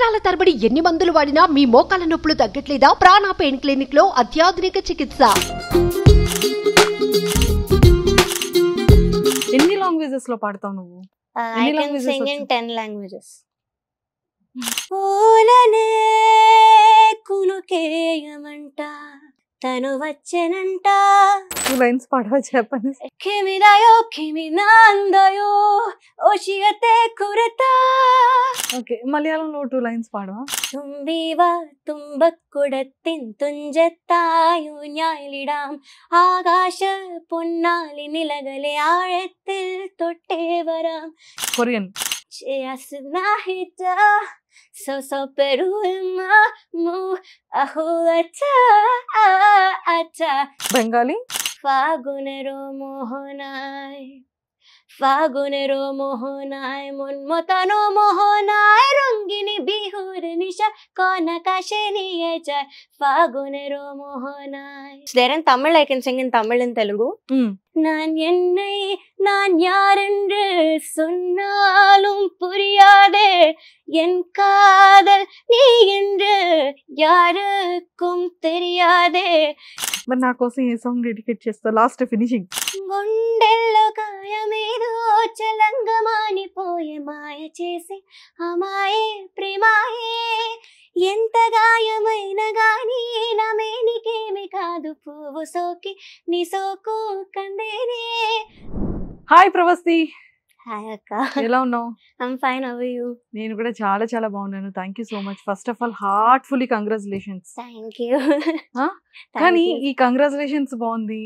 సంవత్సరాల తరబడి ఎన్ని మందులు వాడినా మీ మోకాల నొప్పులు తగ్గట్లేదా? ప్రాణ పెయిన్ క్లినిక్ లో అత్యాధునిక చికిత్స. ఎన్ని లాంగ్వేజెస్ లో పాడతావు నువ్వు? I can sing in 10 languages. పూలనే కునుకేయమంట తను వచ్చెనంట టూ లైన్స్ పాడవా చెప్పని? కిమిదాయో కిమినాందయో ఓషియతే కురతా. ఓకే, మలయాళంలో టూ లైన్స్ పాడవా? തുമ്പിവാ തുമ്പക്കുടത്തിൻ തുഞ്ചത്തായു ഞാലിടാം ആകാശ പൊന്നാലി നിലകളെ ആഴത്തിൽ തൊട്ടേ വരാം. Korean. So perulma mu ahulata ata Bengali. fagunero mohanai munmotano mohanai rangini bihur nisha kona kasheni ejai fagunero mohanai. There in Tamil I can sing in Tamil and Telugu. நான் என்னை நான் யாரென்று சொன்னாலும் புரியாதே என் காதல் நீ என்று யாருக்கும் தெரியாదే. మరి నా కోసం ఏ సాంగ్ డెడికేట్ చేస్తా లాస్ట్ ఫినిషింగ్? గుండెల్లో గాయమేదో చలంగమానిపోయే మాయ చేసి అమాయే ప్రేమాయే ఎంత గాయమైన గానీ నా మేనికేమి కాదు పువ్వు సోకి నీ సోకు కందేనే. హాయ్ ప్రవస్తి. హాయ్ అక్క, ఎలా ఉన్నావు? I'm fine, how are you? నేను కూడా చాలా చాలా బాగున్నాను. Thank you so much. First of all heartfully congratulations. Thank you. కానీ ఈ కంగ్రాచులేషన్స్ బాగుంది,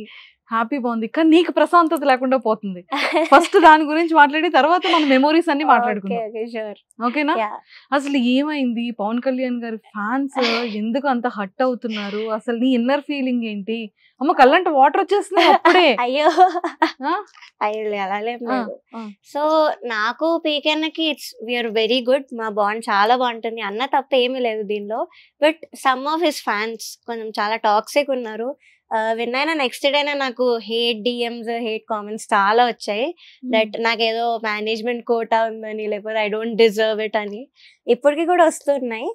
హ్యాపీ బాగుంది, కానీ నీకు ప్రశాంతత లేకుండా పోతుంది. ఫస్ట్ దాని గురించి మాట్లాడి తర్వాత మన మెమోరీస్ అన్ని మాట్లాడుకుందాం, ఓకేనా? అసలు ఏమైంది? పవన్ కళ్యాణ్ గారి ఫ్యాన్స్ ఎందుకు అంత హట్ అవుతున్నారు? అసలు నీ ఇన్నర్ ఫీలింగ్ ఏంటి? అమ్మ కళ్ళంటే వాటర్ వచ్చేస్తున్నాయి అప్పుడే. అయ్యో అయ్యో అలాగే. సో నాకు పీకెన్నకి ఇట్స్ వీఆర్ వెరీ గుడ్, మా బాండ్ చాలా బాగుంటుంది, అన్న తప్ప ఏమీ లేదు దీనిలో. But some of his fans కొంచెం చాలా టాక్సిక్ ఉన్నారు. విన్నైనా నెక్స్ట్ డేనే నాకు హేట్ డిఎమ్స్, హేట్ కామెంట్స్ చాలా వచ్చాయి. దట్ నాకేదో మేనేజ్మెంట్ కోటా ఉందని, లేకపోతే ఐ డోంట్ డిజర్వ్ ఇట్ అని ఇప్పటికి కూడా వస్తున్నాయి.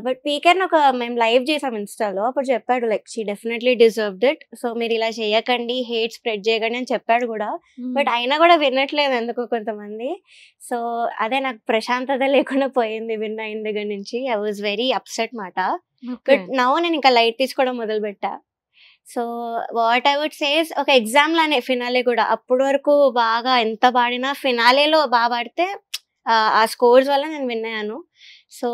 బట్ పీకెన్ మేము లైవ్ చేసాం ఇన్స్టాలో, అప్పుడు చెప్పాడు like she definitely deserved it, so మీరు ఇలా చేయకండి, హేట్ స్ప్రెడ్ చేయకండి అని చెప్పాడు కూడా. బట్ అయినా కూడా వినట్లేదు ఎందుకు కొంతమంది. సో అదే నాకు ప్రశాంతత లేకుండా పోయింది విన్ అయిన దగ్గర నుంచి. ఐ వాజ్ వెరీ అప్సెట్ మాట. బట్ నౌ నేను ఇంకా లైట్ తీసుకోవడం మొదలు పెట్టా. So what I would says, ఒక ఎగ్జామ్ లానే ఫినాలే కూడా. అప్పటి వరకు బాగా ఎంత పాడినా ఫినాలేలో బాగా పాడితే ఆ స్కోర్స్ వల్ల నేను విన్ అయ్యాను. సో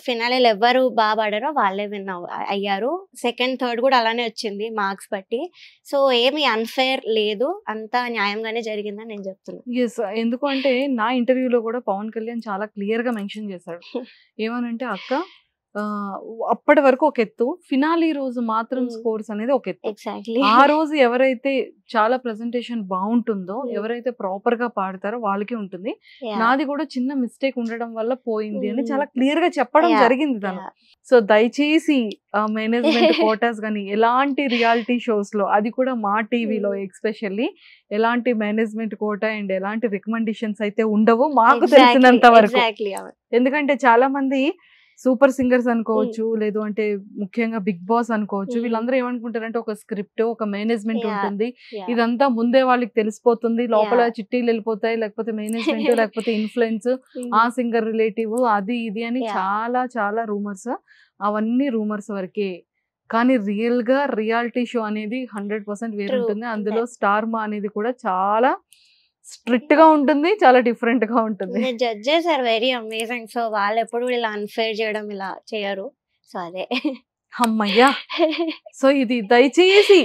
ఫినాలేలో ఎవరు బాగా పాడారో వాళ్ళే విన్ అయ్యారు. సెకండ్ థర్డ్ కూడా అలానే వచ్చింది మార్క్స్ బట్టి. సో ఏమి అన్ఫేర్ లేదు, అంతా న్యాయంగానే జరిగిందని నేను చెప్తున్నాను. ఎస్, ఎందుకంటే నా ఇంటర్వ్యూలో కూడా పవన్ కళ్యాణ్ చాలా క్లియర్ గా మెన్షన్ చేశాడు. ఏమనంటే అక్క అప్పటి వరకు ఒక ఎత్తు, ఫినాలీ రోజు మాత్రం స్కోర్స్ అనేది ఒక ఎత్తు. ఎగ్జాక్ట్లీ ఆ రోజు ఎవరైతే చాలా ప్రెజెంటేషన్ బాగుంటుందో, ఎవరైతే ప్రాపర్ గా పాడతారో వాళ్ళకి ఉంటుంది. నాది కూడా చిన్న మిస్టేక్ ఉండడం వల్ల పోయింది అని చాలా క్లియర్ గా చెప్పడం జరిగింది తను. సో దయచేసి మేనేజ్మెంట్ కోటాస్ కానీ ఎలాంటి రియాలిటీ షోస్ లో, అది కూడా మా టీవీలో ఎస్పెషల్లీ, ఎలాంటి మేనేజ్మెంట్ కోటా అండ్ ఎలాంటి రికమెండేషన్స్ అయితే ఉండవు మాకు తెలిసినంత వరకు. ఎందుకంటే చాలా మంది సూపర్ సింగర్స్ అనుకోవచ్చు, లేదు అంటే ముఖ్యంగా బిగ్ బాస్ అనుకోవచ్చు, వీళ్ళందరూ ఏమనుకుంటారంటే ఒక స్క్రిప్ట్, ఒక మేనేజ్మెంట్ ఉంటుంది, ఇదంతా ముందే వాళ్ళకి తెలిసిపోతుంది, లోపల చిట్టీలు వెళ్ళిపోతాయి, లేకపోతే మేనేజ్మెంట్, లేకపోతే ఇన్ఫ్లుయెన్స్, ఆ సింగర్ రిలేటివ్, అది ఇది అని చాలా చాలా రూమర్స్. అవన్నీ రూమర్స్ వరకే. కానీ రియల్ గా రియాలిటీ షో అనేది 100% వేరు ఉంటుంది. అందులో స్టార్ మా అనేది కూడా చాలా స్ట్రిక్ట్ గా ఉంటుంది, చాలా డిఫరెంట్ గా ఉంటుంది. Judges are very amazing. So వాళ్ళు ఎప్పుడు ఇలా అన్ఫేర్ చేయడం ఇలా చేయరు. సో అదే అమ్మయ్యా. సో ఇది దయచేసి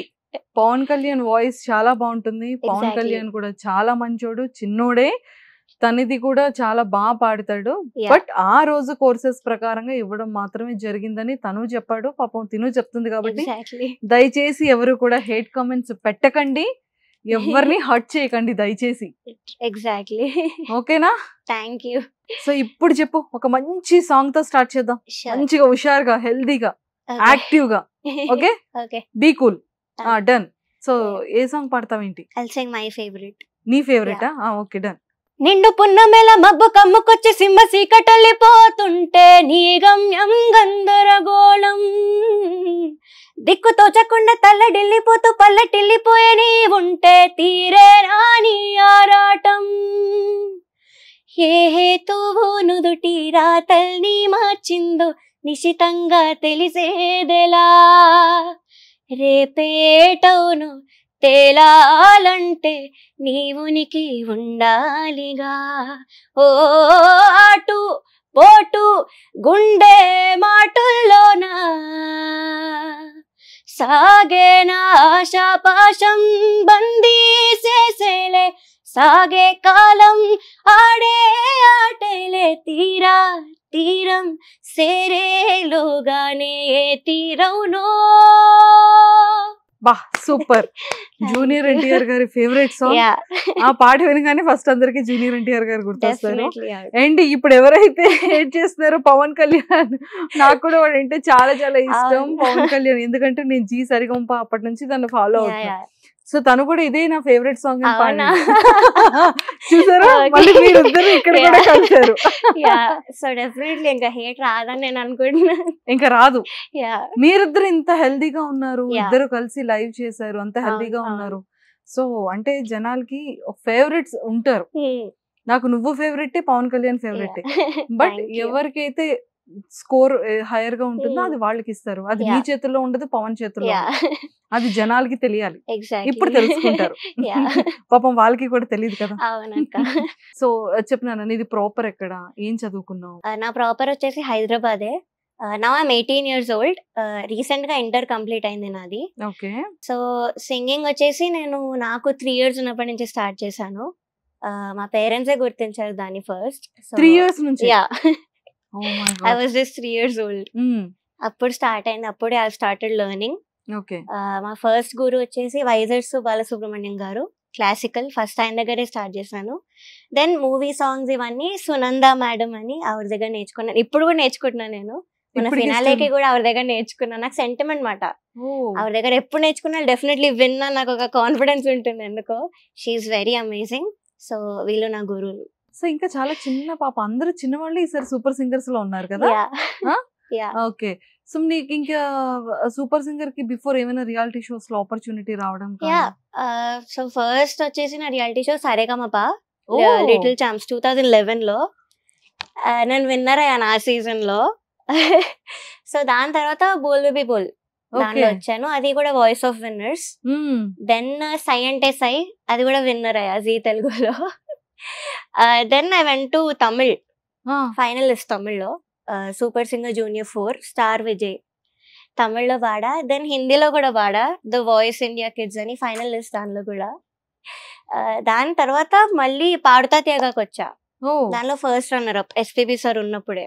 పవన్ కళ్యాణ్ వాయిస్ చాలా బాగుంటుంది, పవన్ కళ్యాణ్ కూడా చాలా మంచోడు, చిన్నోడే, తనది కూడా చాలా బాగా పాడతాడు. బట్ ఆ రోజు కోర్సెస్ ప్రకారంగా ఇవ్వడం మాత్రమే జరిగిందని తను చెప్పాడు. పాపం తిను చెప్తుంది కాబట్టి దయచేసి ఎవరు కూడా హేట్ కామెంట్స్ పెట్టకండి, ఎవరిని హర్ట్ చేయకండి దయచేసి. ఎగ్జాక్ట్లీ, ఓకేనా? Thank you. సో ఇప్పుడు చెప్పు, ఒక మంచి సాంగ్ తో స్టార్ట్ చేద్దాం, మంచిగా హుషారుగా, హెల్దీగా, యాక్టివ్ గా. Okay, be cool. Done. So a song పాడతావేంటి? I'll sing my favorite. నీ ఫేవరెటా? Okay, done. నిండు పున్నమెల మబ్బు కమ్ముకొచ్చి సింహ సీకటల్లిపోతుంటే నీ గమ్యం గందరగోళం దిక్కు తోచకుండా తల్లడిల్లిపోతూ పల్లటిల్లిపోయే నీ ఉంటే తీరే రాని ఆరాటం ఏ హేతువు నుదుటి రాతల్ని మార్చిందో నిశితంగా తెలిసేదెలా రేపేటవును తేలాలంటే నీ ఉనికి ఉండాలిగా ఓ అటు పోటు గుండె మాటుల్లోనా సాగేనా ఆశాపాశం బందీ చేసేలే సాగే కాలం ఆడే ఆటేలే తీరా తీరం సేరేలోగానే ఏ తీరవునో. బా సూపర్. జూనియర్ ఎన్టీఆర్ గారి ఫేవరెట్ సాంగ్. ఆ పాట వినగానే ఫస్ట్ అందరికి జూనియర్ ఎన్టీఆర్ గారు గుర్తొస్తారు. అండ్ ఇప్పుడు ఎవరైతే హేట్ చేస్తున్నారో పవన్ కళ్యాణ్, నాకు కూడా వాడు అంటే చాలా చాలా ఇష్టం పవన్ కళ్యాణ్. ఎందుకంటే నేను జీ సరిగంప అప్పటి నుంచి తను ఫాలో అవుతున్నా. సో తను కూడా ఇదే నా ఫేవరెట్ సాంగ్ అని పాడాడు. చూసారా మళ్ళీ మీరిద్దరు ఇక్కడ కూడా కలిసారు. సో డెఫినెట్లీ ఇంకా హేట్ రాదని నేను అనుకుంటున్నా. ఇంకా రాదు. మీరిద్దరు ఇంత హెల్దీగా ఉన్నారు, ఇద్దరు కలిసి లైవ్ చేశారు, అంత హెల్దీగా ఉన్నారు. సో అంటే జనాలకి ఫేవరెట్స్ ఉంటారు. నాకు నువ్వు favourite, Pawan Kalyan favourite. But ఎవరికైతే స్కోర్ హైయర్ గా ఉంటుందో అది వాళ్ళకి ఇస్తారు. అది మీ చేతుల్లో ఉండదు, పవన్ చేతుల్లో. అది జనాలకి తెలియాలి. ఇప్పుడు తెలుసుకుంటారు. పాపం వాళ్ళకి కూడా తెలియదు కదా. సో చెప్పినాను, నీది ప్రాపర్ ఎక్కడ, ఏం చదువుకున్నావు? నా ప్రాపర్ వచ్చేసి హైదరాబాదే. Now I'm 18 years old. Recent గా ఇంటర్ కంప్లీట్ అయింది నాది. ఓకే. సో సింగింగ్ వచ్చేసి నేను నాకు 3 years ఉన్నప్పటి నుంచి స్టార్ట్ చేశాను. మా పేరెంట్సే గుర్తించారు దాన్ని ఫస్ట్. 3 years నుంచి? I was just 3 years old. అప్పుడు స్టార్ట్ అయింది. అప్పుడే ఐ స్టార్టెడ్ లెర్నింగ్. మా ఫస్ట్ గురు వచ్చేసి వైజర్సు బాలసుబ్రహ్మణ్యం గారు, క్లాసికల్. ఫస్ట్ ఆయన దగ్గరే స్టార్ట్ చేశాను. దెన్ మూవీ సాంగ్స్ ఇవన్నీ సునంద మేడం అని ఆవిడ దగ్గర నేర్చుకున్నాను. ఇప్పుడు కూడా నేర్చుకుంటున్నాను నేను. మన ఫినాలేకి కూడా ఆవిడ దగ్గర నేర్చుకున్నాను. నాకు సెంటిమెంట్ మాట. ఆవిడ దగ్గర ఎప్పుడు నేర్చుకున్నా డెఫినెట్లీ విన్నా నాకు ఒక కాన్ఫిడెన్స్ ఉంటుంది. ఎందుకో షీఈస్ వెరీ అమేజింగ్. సో వీళ్ళు నా గురువులు. సో ఇంకా చాలా చిన్న పాప, అందరూ చిన్నవాళ్ళు ఈసారి సూపర్ సింగర్స్ లో ఉన్నారు కదా. ఓకే. సో నీకు ఇంకా సూపర్ సింగర్ కి బిఫోర్ ఏమైనా రియాలిటీ షోస్ లో ఆపర్చునిటీ రావడం? సో ఫస్ట్ వచ్చేసి నా reality show Saregamapa little champs 2011 లో నేను విన్నర్ అయ్యాను ఆ సీజన్ లో. సో దాని తర్వాత బోల్ బేబీ బోల్ దాంట్లో వచ్చాను. అది కూడా వాయిస్ ఆఫ్ విన్నర్స్. దెన్ సై అంటే సై, అది కూడా విన్నర్ అయ్యా జీ తెలుగులో. Then I went to Tamil, finalist తమిళ్లో. Super singer junior 4 star Vijay తమిళ్లో పాడా. దెన్ హిందీలో కూడా పాడా, ద వాయిస్ ఇండియా కిడ్స్ అని ఫైనలిస్ట్ దానిలో కూడా. దాని తర్వాత మళ్ళీ పాడుతా త్యాగాకి వచ్చా. దానిలో first runner up SPB sir ఉన్నప్పుడే.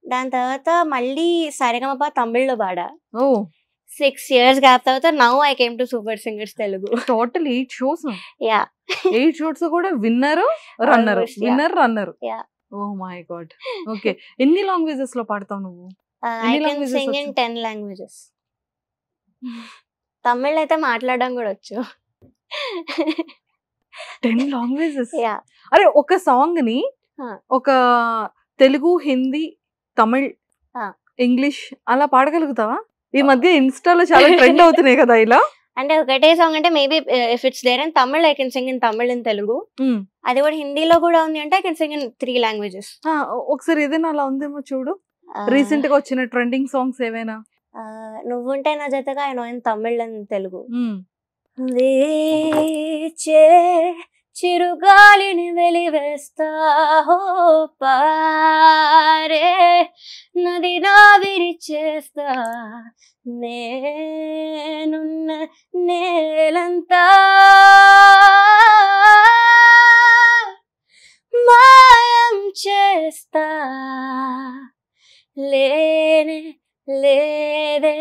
దాని తర్వాత మళ్ళీ సరిగమప తమిళ్లో పాడా. 6 years గ్యాప్ తర్వాత now I came to super singers Telugu. Total 8 shows. 8 shows కూడా winner runner, winner runner. Oh my god. Okay. ఎన్ని లాంగ్వేజెస్ లో పాడతావు నువ్వు? I can sing in 10 languages. Tamil అయితే మాట్లాడడం కూడా వచ్చు. 10 languages? అరే ఒక సాంగ్ ని ఒక తెలుగు, హిందీ, తమిళ్, ఇంగ్లీష్ అలా పాడగలుగుతావా? ఈ మధ్య ఇన్స్టాలో చాలా ట్రెండ్ అవుతున్నాయి కదా ఇలా. అంటే ఒకటే సాంగ్ అంటే maybe if it's there in Tamil I can sing in Tamil in Telugu. అది కూడా హిందీలో కూడా ఉంది అంటే I can sing in 3 languages. ఒకసారి ఏదైనా అలా ఉందేమో చూడు. రీసెంట్ గా వచ్చిన ట్రెండింగ్ సాంగ్స్ ఏవైనా? నువ్వుంటే నా జతగా I know in Tamil and Telugu. చిరుగాలిని వెలివేస్తా హో పారే నది నా విరిచేస్తా నేనున్న నేలంతా మాయం చేస్తా లేనే లేదే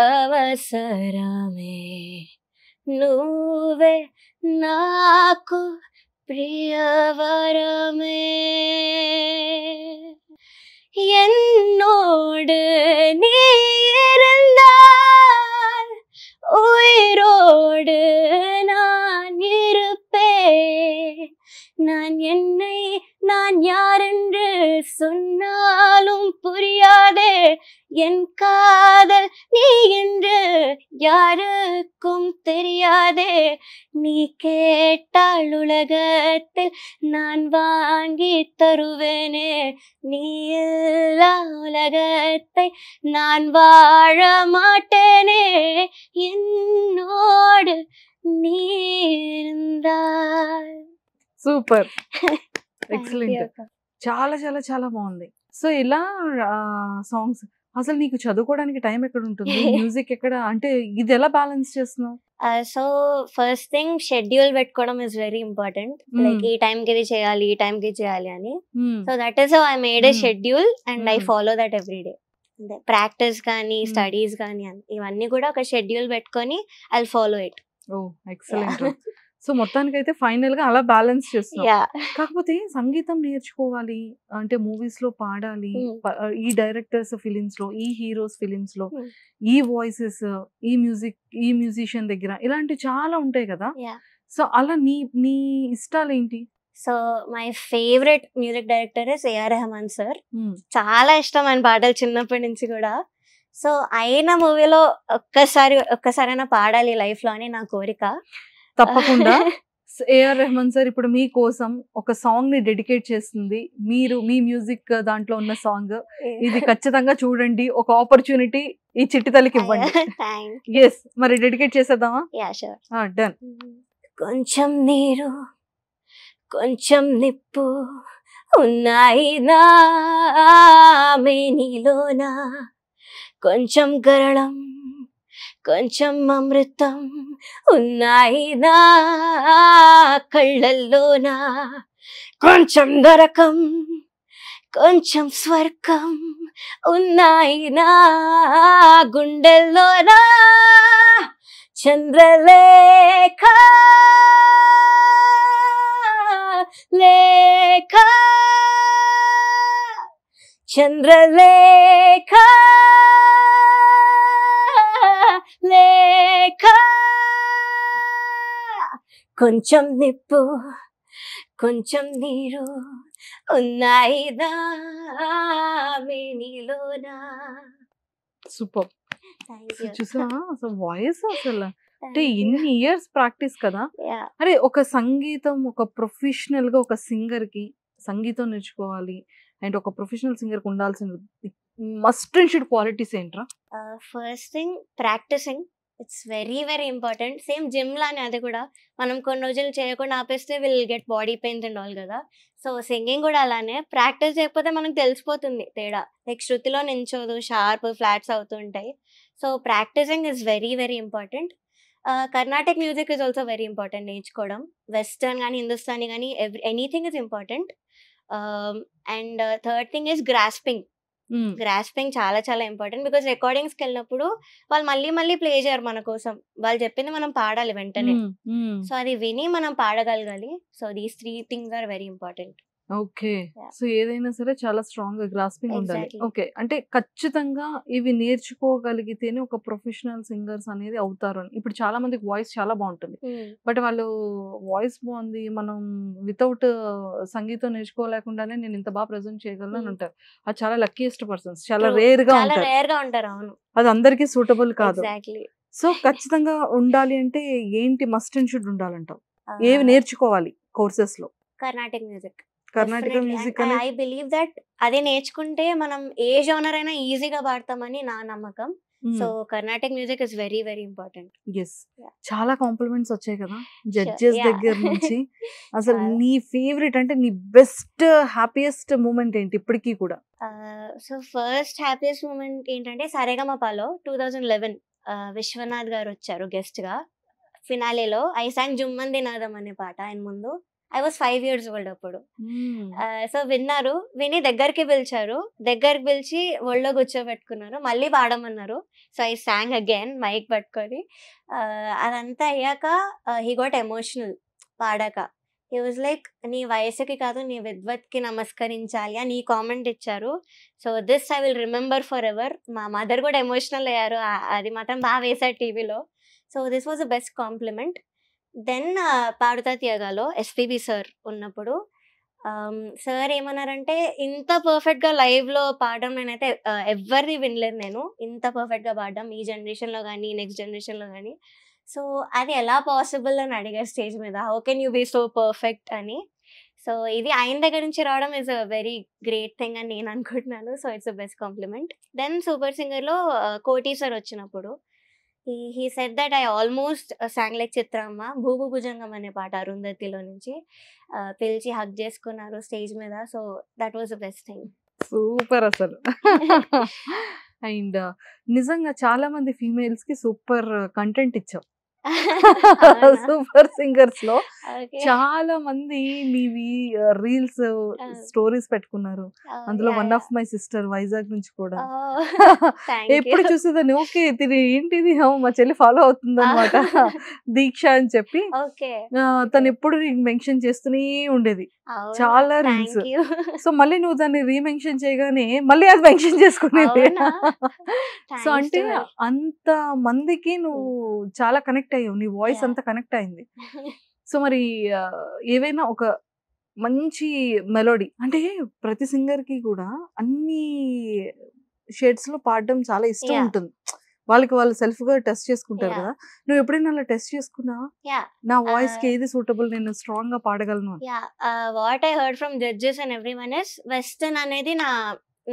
అవసరమే నువ్వే నాకు ప్రియవరమే என்னோடு நீ இருந்தால் உயிரோடு நான் இருப்பேன் நான் சொன்னாலும் புரியாதே என் காதல் நீ என்று யாருக்கும் தெரியாதே நீ கேட்டால் உலகத்தில் நான் வாங்கி தருவேனே நீ இல்லா உலகத்தை நான் வாழ மாட்டேனே என்னோடு நீ இருந்தால். Super, excellent. చాలా చాలా చాలా బాగుంది. సో ఇలా సాంగ్స్ అసలు నీకు చదువుకోవడానికి టైం ఎక్కడ ఉంటుంది, మ్యూజిక్ ఎక్కడ, అంటే ఇది ఎలా బ్యాలెన్స్ చేస్తున్నావు? సో ఫస్ట్ థింగ్ షెడ్యూల్ పెట్టుకోవడం ఇస్ వెరీ ఇంపార్టెంట్. లైక్ ఈ టైం కి ఇది చేయాలి, ఈ టైం కి చేయాలి అని. So that is how I made a schedule and I follow that every day. Practice కానీ స్టడీస్ కానీ ఇవన్నీ కూడా ఒక షెడ్యూల్ పెట్టుకొని I follow it. Oh excellent. So మొత్తానికి అయితే ఫైనల్ గా అలా బ్యాలెన్స్ చేస్తున్నావు. కాకపోతే సంగీతం నేర్చుకోవాలి అంటే మూవీస్ లో పాడాలి, ఈ డైరెక్టర్స్ ఫిలిమ్స్ లో, ఈ హీరోస్ ఫిలిమ్స్ లో, ఈ వాయిసెస్, ఈ మ్యూజిక్, ఈ మ్యూజిషియన్ దగ్గర ఇలాంటి చాలా ఉంటాయి కదా. సో అలా నీ ఇష్టాలు ఏంటి? So my favourite music director is AR Rahman sir. చాలా ఇష్టం ఆయన పాటలు చిన్నప్పటి నుంచి కూడా. సో ఆయన మూవీలో ఒక్కసారైనా పాడాలి లైఫ్ లో అని నా కోరిక. తప్పకుండా. ఏఆర్ రెహమాన్ సార్ ఇప్పుడు మీ కోసం ఒక సాంగ్ ని డెడికేట్ చేస్తుంది. మీరు మీ మ్యూజిక్ దాంట్లో ఉన్న సాంగ్ ఇది ఖచ్చితంగా చూడండి. ఒక ఆపర్చునిటీ ఈ చిట్టి తల్లికి ఇవ్వండి. ఎస్, మరి డెడికేట్ చేసేద్దామా? డన్. కొంచెం నీరు కొంచెం నిప్పు ఉన్నాయి నా మేనిలోన, కొంచెం గరళం కొంచెం అమృతం ఉన్నాయి నా కళ్ళల్లోన, కొంచెం నరకం కొంచెం స్వర్గం ఉన్నాయి నా గుండెల్లోన. చంద్రలేఖ లేఖ చంద్రలేఖ లేఖ, కొంచెం నిప్పు కొంచెం నీరు ఉన్నాయి నా మేనిలోన. సూపర్. చూసా అసలు వాయిస్ అసలు అంటే ఇన్ని ఇయర్స్ ప్రాక్టీస్ కదా. అరే ఒక సంగీతం, ఒక ప్రొఫెషనల్ గా ఒక సింగర్ కి సంగీతం నేర్చుకోవాలి అండ్ ఒక ప్రొఫెషనల్ సింగర్ కి ఉండాల్సిన మస్ట్ అండ్ షుడ్ క్వాలిటీస్ ఏంట్రా? First thing practising, it's very very important. Same gym లానే అది కూడా. మనం కొన్ని రోజులు చేయకుండా ఆపేస్తే will get body pains and all కదా. సో సింగింగ్ కూడా అలానే, ప్రాక్టీస్ చేయకపోతే మనకు తెలిసిపోతుంది తేడా. లైక్ శృతిలో నించోదు, షార్ప్ ఫ్లాట్స్ అవుతుంటాయి. So practising is very very important. Carnatic music is also very important నేర్చుకోవడం. వెస్టర్న్ కానీ హిందుస్థానీ కానీ anything is important. And third thing is grasping. Grasping చాలా చాలా ఇంపార్టెంట్. బికాస్ రికార్డింగ్స్కి వెళ్ళినప్పుడు వాళ్ళు మళ్ళీ ప్లే చేయరు మన కోసం. వాళ్ళు చెప్పింది మనం పాడాలి వెంటనే. సో అది విని మనం పాడగలగాలి. So these 3 things are very important. Okay. So ఏదైనా సరే చాలా స్ట్రాంగ్ గా గ్రాస్పింగ్ ఉండాలి. ఓకే, అంటే ఖచ్చితంగా ఇవి నేర్చుకోగలిగితేనే ఒక ప్రొఫెషనల్ సింగర్స్ అనేది అవుతారు. ఇప్పుడు చాలా మందికి వాయిస్ చాలా బాగుంటుంది, బట్ వాళ్ళు వాయిస్ బాగుంది, మనం వితౌట్ సంగీతం నేర్చుకోలేకుండానే నేను ఇంత బాగా ప్రెజెంట్ చేయగలను అని అంటారు. అది చాలా లక్కీయెస్ట్ పర్సన్స్, చాలా రేర్ గా ఉంటారు. అవును, అది అందరికీ సూటబుల్ కాదు. సో ఖచ్చితంగా ఉండాలి అంటే ఏంటి మస్ట్ అండ్ షుడ్ ఉండాలంటావు? ఏవి నేర్చుకోవాలి కోర్సెస్ లో? Carnatic music. Karnataka music I believe that అదే నేర్చుకుంటే మనం ఏ జోనర్ అయినా ఈజీగా పాడతామని నా నమ్మకం. So Carnatic music is very very important. Yes, చాలా కాంప్లిమెంట్స్ వచ్చాయి కదా జడ్జెస్ దగ్గర నుంచి. అసలు నీ ఫేవరెట్ అంటే నీ బెస్ట్ హ్యాపీయెస్ట్ మూమెంట్ ఏంటి ఇప్పటికీ కూడా? సో ఫస్ట్ హ్యాపీయెస్ట్ మూమెంట్ ఏంటంటే సరేగమపాలో 2011 విశ్వనాథ్ గారు వచ్చారు గెస్ట్ గా. ఫినాలేలో ఐ సాంగ్ జుమ్మంది నాదం అనే పాట ఆయన ముందు. I was 5 years old అప్పుడు. సో విన్నారు, విని దగ్గరికి పిలిచారు. దగ్గరికి పిలిచి ఒళ్ళో కూర్చోబెట్టుకున్నారు, మళ్ళీ పాడమన్నారు. So I sang again mic పట్టుకొని. అదంతా అయ్యాక హీ గోట్ ఎమోషనల్ పాడాక. హీ వాజ్ లైక్, నీ వయసుకి కాదు నీ విద్వత్కి నమస్కరించాలి అని ఈ కామెంట్ ఇచ్చారు. So this I will remember forever. మా మదర్ కూడా ఎమోషనల్ అయ్యారు, అది మాత్రం బాగా వేశారు టీవీలో. So this was the best compliment. Then పాడుతా తీయగాలో ఎస్పీబీ సార్ ఉన్నప్పుడు సార్ ఏమన్నారంటే ఇంత పర్ఫెక్ట్ గా లైవ్ లో పాడడం నేనైతే ఎవరిది వినలేదు నేను, ఇంత పర్ఫెక్ట్ గా పాడడం ఈ జనరేషన్ లో కానీ నెక్స్ట్ జనరేషన్ లో కానీ. సో అది ఎలా పాసిబుల్ అని అడిగారు స్టేజ్ మీద, how can you be so perfect అని. సో ఇది ఆయన దగ్గర నుంచి రావడం is a very great thing అని నేను అనుకుంటున్నాను. So it's a best compliment. Then super singer లో కోటి సార్ వచ్చినప్పుడు he said that I almost sang like చిత్రమ్మ, భూభు Bhujangam అనే పాట అరుంధతిలో నుంచి పిలిచి హగ్ చేసుకున్నారు స్టేజ్ మీద. So that was the best thing. Super అసలు. అండ్ నిజంగా చాలా మంది ఫీమేల్స్ కి సూపర్ కంటెంట్ ఇచ్చావు సూపర్ సింగర్స్ లో. చాలా మంది మీవి రీల్స్ స్టోరీస్ పెట్టుకున్నారు. అందులో one of my sister Vizag నుంచి కూడా ఎప్పుడు చూసేదాన్ని, ఓకే తిని ఏంటిది మా చెల్లి ఫాలో అవుతుంది అనమాట దీక్ష అని చెప్పి. తను ఎప్పుడు మెన్షన్ చేస్తూనే ఉండేది చాలా రీల్స్. సో మళ్ళీ నువ్వు దాన్ని రీమెన్షన్ చేయగానే మళ్ళీ అది మెన్షన్ చేసుకునేది. సో అంటే అంత మందికి నువ్వు చాలా కనెక్ట్ అయ్యావు, నీ వాయిస్ అంతా కనెక్ట్ అయింది. సో మరి ఏవైనా ఒక మంచి మెలోడీ, అంటే ప్రతి సింగర్ కి కూడా అన్ని షేడ్స్ లో పాడడం చాలా ఇష్టం ఉంటుంది, వాళ్ళకి వాళ్ళు సెల్ఫ్ గా టెస్ట్ చేసుకుంటారు కదా. నువ్వు ఎప్పుడైనా అలా టెస్ట్ చేసుకున్నావా, నా వాయిస్ కి ఏది సూటబుల్, నేను స్ట్రాంగ్ గా పాడగలను? What I heard from judges and everyone is western అనేది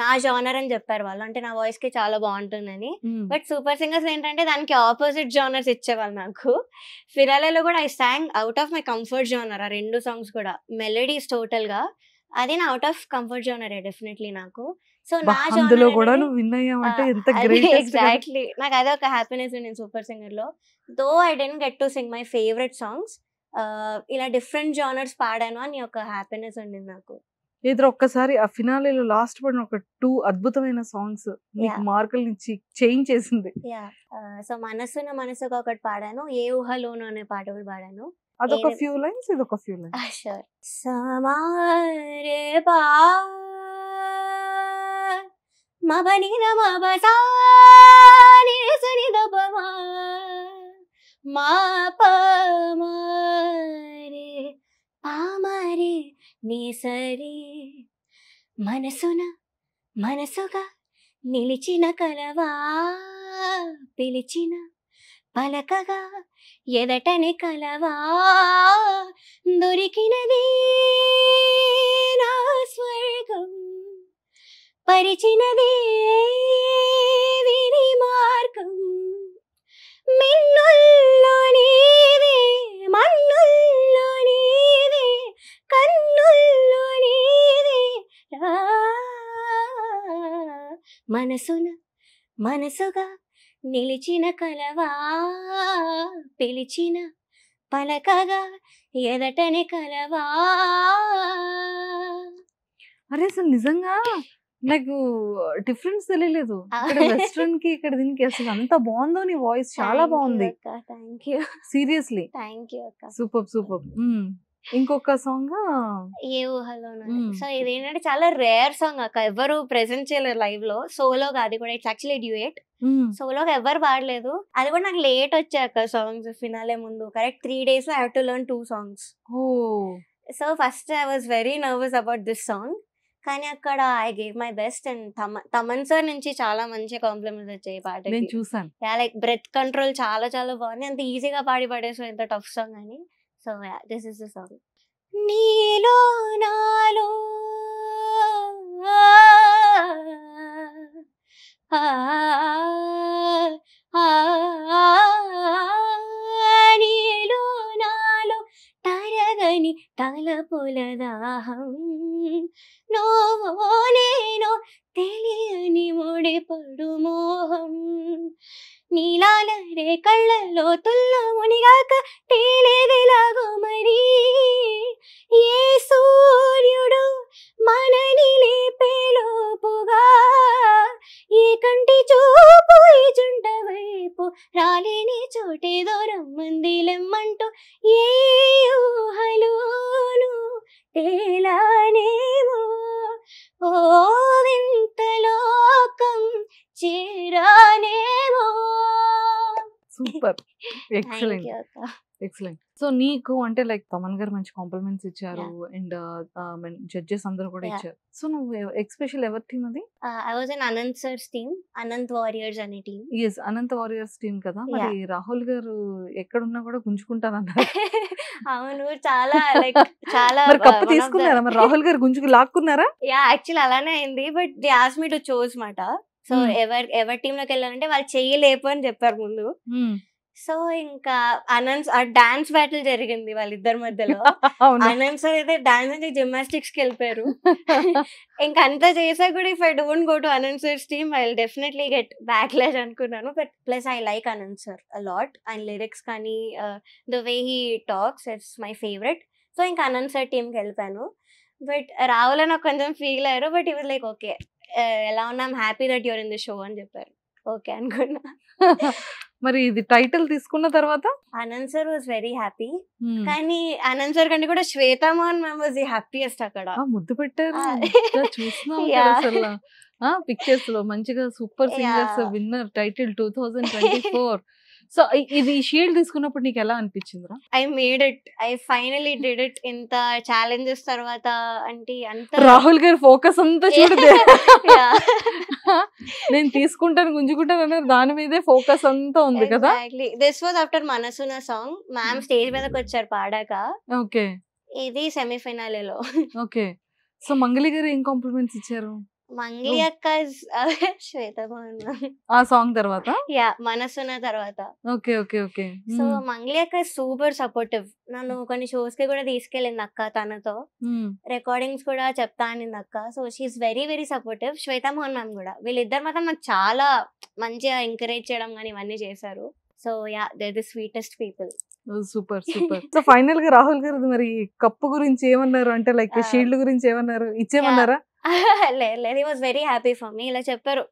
నా జానర్ అని చెప్పారు వాళ్ళు, అంటే నా వాయిస్ కి చాలా బాగుంటుందని. బట్ సూపర్ సింగర్స్ ఏంటంటే దానికి ఆపోజిట్ జానర్స్ ఇచ్చేవాళ్ళు నాకు. ఫిరాలేలో కూడా I song out of my comfort genre, ఆ 2 సాంగ్స్ కూడా మెలోడీస్ టోటల్ గా అది నా అవుట్ ఆఫ్ కంఫర్ట్ జానరే డెఫినెట్లీ నాకు. సో నా జానర్ కూడా నువ్వు విన్ అయ్యావంటే ఎంత గ్రేట్. ఎగ్జాక్ట్లీ, నాకు అదే ఒక హ్యాపీనెస్ నేను సూపర్ సింగర్ లో. Though I didn't get to sing my favourite songs, ఇలా డిఫరెంట్ జానర్స్ పాడాను అని ఒక హ్యాపీనెస్ ఉండింది నాకు. ఏదో ఒక్కసారి ఆ ఫినాలేలో లాస్ట్ పడిన ఒక 2 అద్భుతమైన సాంగ్స్ నీకు మార్కులు నుంచి చేంజ్ చేసింది. సో మనసున మనసుగా ఒకటి పాడాను, ఏ ఊహలోను అనే పాట కూడా పాడాను. అదొక ఫ్యూ లైన్స్, ఇదొక ఫ్యూ లైన్స్. షూర్. సమారే బా మబని మబసా నిసని దబమా మా పమరే పామరే నిసరి మనసున మనసుగా నిలిచిన కలవా పిలిచిన పలకగా ఎదటని కలవా దొరికినది నా స్వర్గం పరిచినది విని మార్గం మిన్నుల్లో నీవే మన్నుల్లో నీవే కన్నుల్లో నీవే మనసున మనసుగా నిలిచిన కలవా పిలిచిన పలకగా ఎదటని కలవా. అరే అసలు నిజంగా నాకు డిఫరెన్స్ తెలియలేదు, ఇక్కడ వెస్ట్రన్ కి ఇక్కడ దీనికి అసలు అంత బాగుందో నీ వాయిస్, చాలా బాగుంది. Seriously super super. ఇంకొక సాంగ్ ఏ ఊహలో. సో ఇదేంటంటే చాలా రేర్ సాంగ్ అక్క, ఎవరు ప్రెజెంట్ చేయలేరు లైవ్ లో, సోలోగా. అది కూడా ఇట్స్ యాక్చువల్లీ డ్యూయట్, సోలోగా ఎవరు పాడలేదు. అది కూడా నాకు లేట్ వచ్చాక సాంగ్స్ ఫినాలే ముందు కరెక్ట్ 3 days లో I have to learn 2 songs. So first I was very nervous about this song, కానీ అక్కడ I gave my best. And Thaman sir నుంచి చాలా మంచి కాంప్లిమెంట్స్ వచ్చాయి పాటకి, నేను చూసాను. లైక్ బ్రెత్ కంట్రోల్ చాలా చాలా బాగుంది, అంత ఈజీగా పాడి పడేసాం, ఎంత టఫ్ సాంగ్ అని. So this is the song. నీలో నాలో నీలో నాలో తరగని తలపుల దాహం, నువ్వో నేను తెలియని ముడిపడు మోహం, నీలాల రే కళ్ళలో తుల్లో మునిగాక తేలేదెలాగో మరి, ఏ సూర్యుడు మనని లేపేలోపుగా ఏ కంటి చూపు ఈ జంట వైపు రాలేని చోటే దూరం మందిలెమ్మంటూ ఏ ఊహలోను తేలానేమో ఓ వింత లోకం చేరానేమో. Super, excellent. ఎక్సలెంట్. సో నీకు అంటే లైక్ తమన్ గారు మంచి కాంప్లిమెంట్స్ ఇచ్చారు అండ్ జడ్జెస్ అందరూ కూడా ఇచ్చారు. సో నువ్వు ఎక్స్పెషల్ ఎవరి టీం అది? I was in Anand sir's team, Anand Warriors అనే team. ఎస్, అనంత వారియర్స్ టీం కదా. మరి రాహుల్ గారు ఎక్కడున్నా కూడా గుంజుకుంటానన్నారు. అవును, చాలా లైక్ చాలా మరి కప్పు తీసుకున్నారా? మరి రాహుల్ గారు గుంజుకు లాక్కున్నారా? యాక్చువల్లీ అలానే అయింది. But they asked me to choose మాట. సో ఎవరి టీమ్ లోకి వెళ్ళాలంటే వాళ్ళు చెయ్యలేపు అని చెప్పారు ముందు. సో ఇంకా అనంత్ డాన్స్ బ్యాటిల్ జరిగింది వాళ్ళిద్దరి మధ్యలో. అనంత్ సార్ అయితే డాన్స్ అంటే జిమ్నాస్టిక్స్ కి వెళ్ళిపోయారు. ఇంకా అంతా చేసా కూడా if I don't go to Anant sir's team I will definitely get backlash అనుకున్నాను. But plus I like Anant sir a lot. And lyrics కానీ the way he talks it's my favourite. So ఇంకా అనంత్ సార్ టీమ్ కి వెళ్ళిపోయాను. బట్ రాహుల్ నాకు కొంచెం feel అయ్యారు. But it was like okay, ఎలా ఉన్నా I'm happy that your in the show అని చెప్పారు. ఓకే అనుకున్నా. మరి ఇది టైటిల్ తీసుకున్న తర్వాత Anant sir was very happy. కానీ అనంత్ సార్ కంటే కూడా Shweta Mohan ma'am was the happiest అక్కడ. ముద్దు పెట్టారు పిక్చర్స్ లో మంచిగా. Super singers winner title 2024. So ఇది షీల్డ్ తీసుకున్నప్పుడు నీకు ఎలా అనిపించిందిరా? I made it, I finally did it. ఇంత ఛాలెంజెస్ తర్వాత అంటే అంత రాహుల్ గారి ఫోకస్ అంతా చూడదే. నేను తీసుకుంటాను గుంజుకుంటాను అన్నారు, దాని మీదే ఫోకస్ అంతా ఉంది కదా. దిస్ వాజ్ ఆఫ్టర్ మనసున సాంగ్. మ్యామ్ స్టేజ్ మీదకి వచ్చారు పాడాక. ఓకే, ఇది సెమీఫైనల్లో. ఓకే. సో మంగళి గారు ఏం కాంప్లిమెంట్స్ ఇచ్చారు? మంగ్లీ అక్క శ్వేత మోహన్ ఆ సాంగ్ తర్వాత, యా మనసున తర్వాత. Okay okay okay. So Mangli అక్క సూపర్ సపోర్టివ్. నన్ను కొన్ని షోస్ కి కూడా తీసుకెళ్ళింది అక్క. తనతో రికార్డింగ్స్ కూడా చెప్తా అనింది అక్క. So she is very very supportive. Shweta Mohan ma'am కూడా, వీళ్ళిద్దరు మాత్రం నాకు చాలా మంచిగా ఎంకరేజ్ చేయడం కానీ ఇవన్నీ చేశారు. So yeah, they the sweetest people. Super super. So final గా రాహుల్ గారు మరి కప్పు గురించి ఏమన్నారు? అంటే లైక్ షీల్డ్ గురించి ఏమన్నారు? ఇచ్చేమన్నారా? లేదు, he was very happy for me. ఇలా చెప్పారు,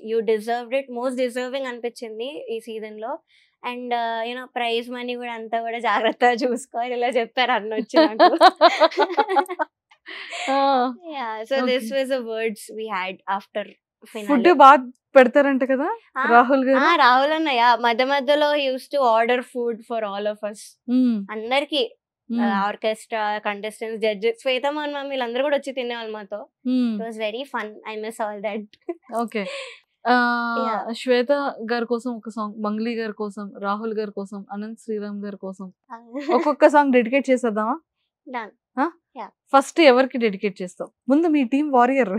you deserved it, most deserving అనిపించింది ఈ సీజన్ లో. అండ్ యూనో ప్రైజ్ మనీ కూడా అంతా కూడా జాగ్రత్తగా చూసుకోవాలి ఇలా చెప్పారు అన్న వచ్చి నాకు. So this was the words we had after food finale. బాగా పెడతారంట కదా రాహుల్ గారు. రాహుల్ అన్నయ్య మధ్య మధ్యలో used to order food for all of us, అందరికి. Orchestra contestants, judges, Shweta Mohan ma'am వీళ్ళందరూ కూడా వచ్చి తినేవాళ్ళు మాతో. It was very fun. I miss all that. Okay. Shweta గారి కోసం ఒక సాంగ్, మంగ్లీ గారి కోసం, రాహుల్ గారి కోసం, అనంత్ శ్రీరామ్ గారి కోసం ఒక్కొక్క సాంగ్ డెడికేట్ చేసేద్దామా? Done. ఫస్ట్ ఎవరికి డెడికేట్ చేస్తావు? ముందు మీ టీం వారియర్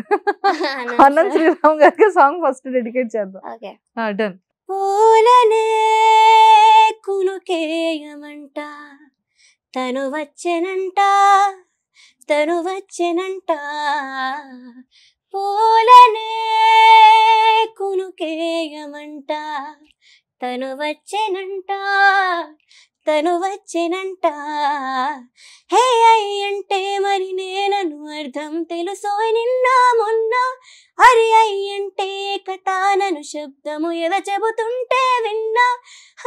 అనంత్ శ్రీరామ్ గారికి సాంగ్ ఫస్ట్ డెడికేట్ చేద్దాం. ఓకే. డన్. పూలనే కునుకేయమంట, తను వచ్చెనంట, తను వచ్చెనంట. పూలనే కునుకేయమంట, తను వచ్చెనంట, తను వచ్చెనంట. హే అయ్యంటే మరి నేనను అర్థం తెలుసో నిన్న మొన్న. అరి అయ్యంటే కథానను శబ్దము ఎద చెబుతుంటే విన్నా.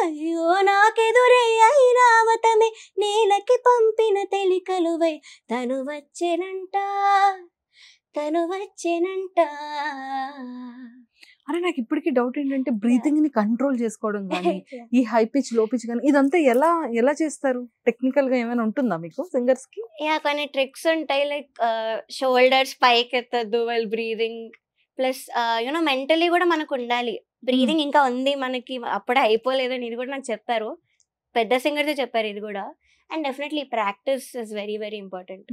అయ్యో నాకెదురే అయినావతమే నేలకి పంపిన తెలికలువై. తను వచ్చెనంట, తను వచ్చెనంట. అరే నాకు ఇప్పటికీ డౌట్ ఏంటంటే బ్రీతింగ్ ని కంట్రోల్ చేసుకోవడం కానీ, ఈ హై పిచ్ లో పిచ్ కానీ ఇదంతా ఎలా చేస్తారు? టెక్నికల్ గా ఏమైనా ఉంటుందా మీకు సింగర్స్ కి? యా, కొన్ని ట్రిక్స్ ఉంటాయి. లైక్ షోల్డర్స్ పైకి ఎత్తద్దు while breathing. Plus you know mentally కూడా మనకు ఉండాలి. బ్రీదింగ్ ఇంకా ఉంది మనకి, అప్పుడే అయిపోలేదని ఇది కూడా నాకు చెప్పారు. పెద్ద సింగర్స్ చెప్పారు ఇది కూడా. And definitely practice is very very important.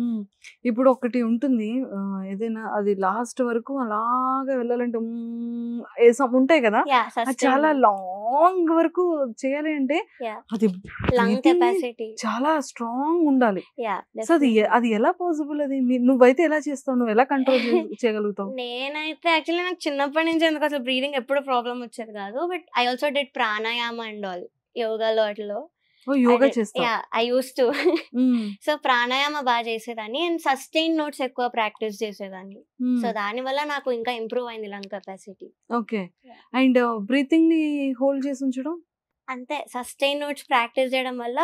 ఇప్పుడు ఒకటి ఉంటుంది, ఏదైనా అది లాస్ట్ వరకు అలాగా వెళ్ళాలంటే ఉంటాయి కదా, అది చాలా లాంగ్ వరకు చేయాలి అంటే అది లంగ్ కెపాసిటీ చాలా స్ట్రాంగ్ ఉండాలి. సో అది ఎలా పాసిబుల్? అది నువ్వైతే ఎలా చేస్తావు? నువ్వు ఎలా కంట్రోల్ చేయగలుగుతావు? నేనైతే యాక్చువల్లీ నాకు చిన్నప్పటి నుంచి ఎందుకు అసలు బ్రీదింగ్ ఎప్పుడు ప్రాబ్లం వచ్చేది కాదు. But I also did pranayama and all, యోగాలో అట్లా. యోగా చేస్తా. I used to. So pranayama బాగా చేసేదాన్ని అండ్ సస్టైన్ నోట్స్ ఎక్కువ ప్రాక్టీస్ చేసేదాన్ని. సో దాని వల్ల నాకు ఇంకా ఇంప్రూవ్ అయింది lung capacity. Okay. And breathing ని హోల్డ్ చేసి ఉంచడం అంతే. సస్టైన్ నోట్స్ ప్రాక్టీస్ చేయడం వల్ల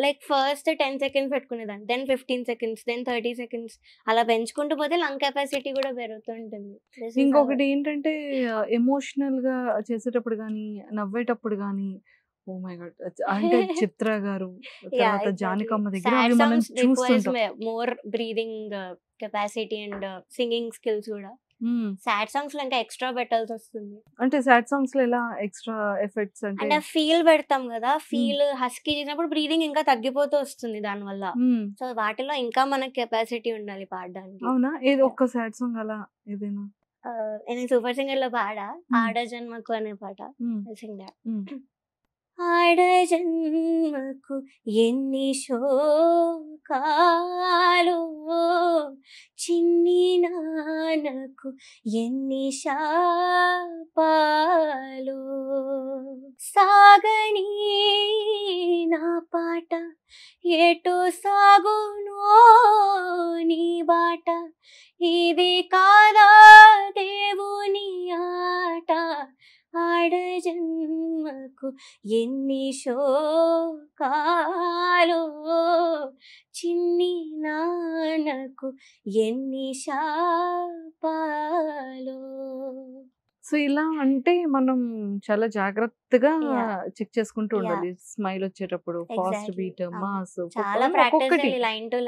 లైక్ ఫస్ట్ 10 seconds పెట్టుకునేదాన్ని, దెన్ 15 seconds, దెన్ 30 seconds అలా పెంచుకుంటూ పోతే లంగ్ కెపాసిటీ కూడా పెరుగుతుంటుంది. ఇంకొకటి ఏంటంటే ఎమోషనల్ గా చేసేటప్పుడు కానీ, నవ్వేటప్పుడు కానీ ఓ మై గాడ్. అంటే చిత్ర గారు, Yeah, తర్వాత exactly. జానకమ్మ దగ్గర Sad అవి మనం songs requires చూస్తుంటాం. more breathing capacity and singing skills కూడా. సాడ్ సాంగ్స్ లో ఇంకా ఎక్స్ట్రా పెట్టాల్సి వస్తుంది. అంటే సాడ్ సాంగ్స్ లో ఎలా ఎక్స్ట్రా ఎఫెక్ట్స్ అంటే అంటే ఫీల్ పెడతాం కదా, ఫీల్ హస్కీ చేసినప్పుడు బ్రీదింగ్ ఇంకా తగ్గిపోతూ వస్తుంది దాని వల్ల. సో వాటిలో ఇంకా మనకి కెపాసిటీ ఉండాలి పాడడానికి. అవునా? ఏదో ఒక్క సాడ్ సాంగ్ అలా ఏదైనా. నేను సూపర్ సింగర్ లో పాడా ఆడ జన్మకు అనే పాట. ఆడ జన్మకు ఎన్ని శోకాలు, చిన్ని నాన్నకు ఎన్ని శాపాలు, సాగని నా పాట ఎటు సాగునో నీ బాట, ఇది కాదా దేవుని ఆట, ఆడ జన్మకు ఎన్ని శోకాలు, చిన్ని నాన్నకు ఎన్ని శాపాలు. సో ఇలా అంటే మనం చాలా జాగ్రత్తగా చెక్ చేసుకుంటూ ఉండాలి. స్మైల్ వచ్చేటప్పుడు ఫాస్ట్ బీట్, మాస్, చాలా ప్రాక్టీస్ చేయాలి, లైన్ టు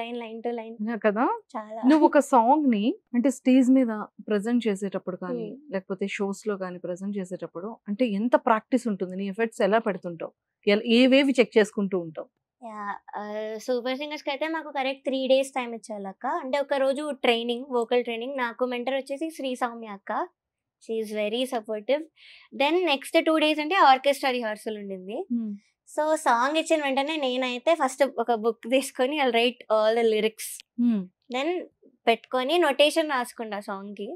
లైన్ కదా. చాలా. నువ్వు ఒక సాంగ్ ని అంటే స్టేజ్ మీద ప్రెజెంట్ చేసేటప్పుడు కానీ లేకపోతే షోస్ లో కానీ ప్రెజెంట్ చేసేటప్పుడు అంటే ఎంత ప్రాక్టీస్ ఉంటుంది? నీ ఎఫర్ట్స్ ఎలా పెడుతుంటావు? ఏవేవి చెక్ చేసుకుంటూ ఉంటావు? సూపర్ సింగర్స్ కి అయితే మాకు కరెక్ట్ 3 days టైం ఇచ్చాలక్క. అంటే ఒక రోజు ట్రైనింగ్, వోకల్ ట్రైనింగ్. నాకు మెంటర్ వచ్చేసి శ్రీ సౌమ్య అక్క. She is very supportive. Then next 2 days అంటే ఆర్కెస్ట్రా రిహార్సల్ ఉండింది. సో సాంగ్ ఇచ్చిన వెంటనే నేనైతే ఫస్ట్ ఒక బుక్ తీసుకొని I write all the lyrics. Then పెట్టుకొని నొటేషన్ రాసుకుంటా సాంగ్ కి,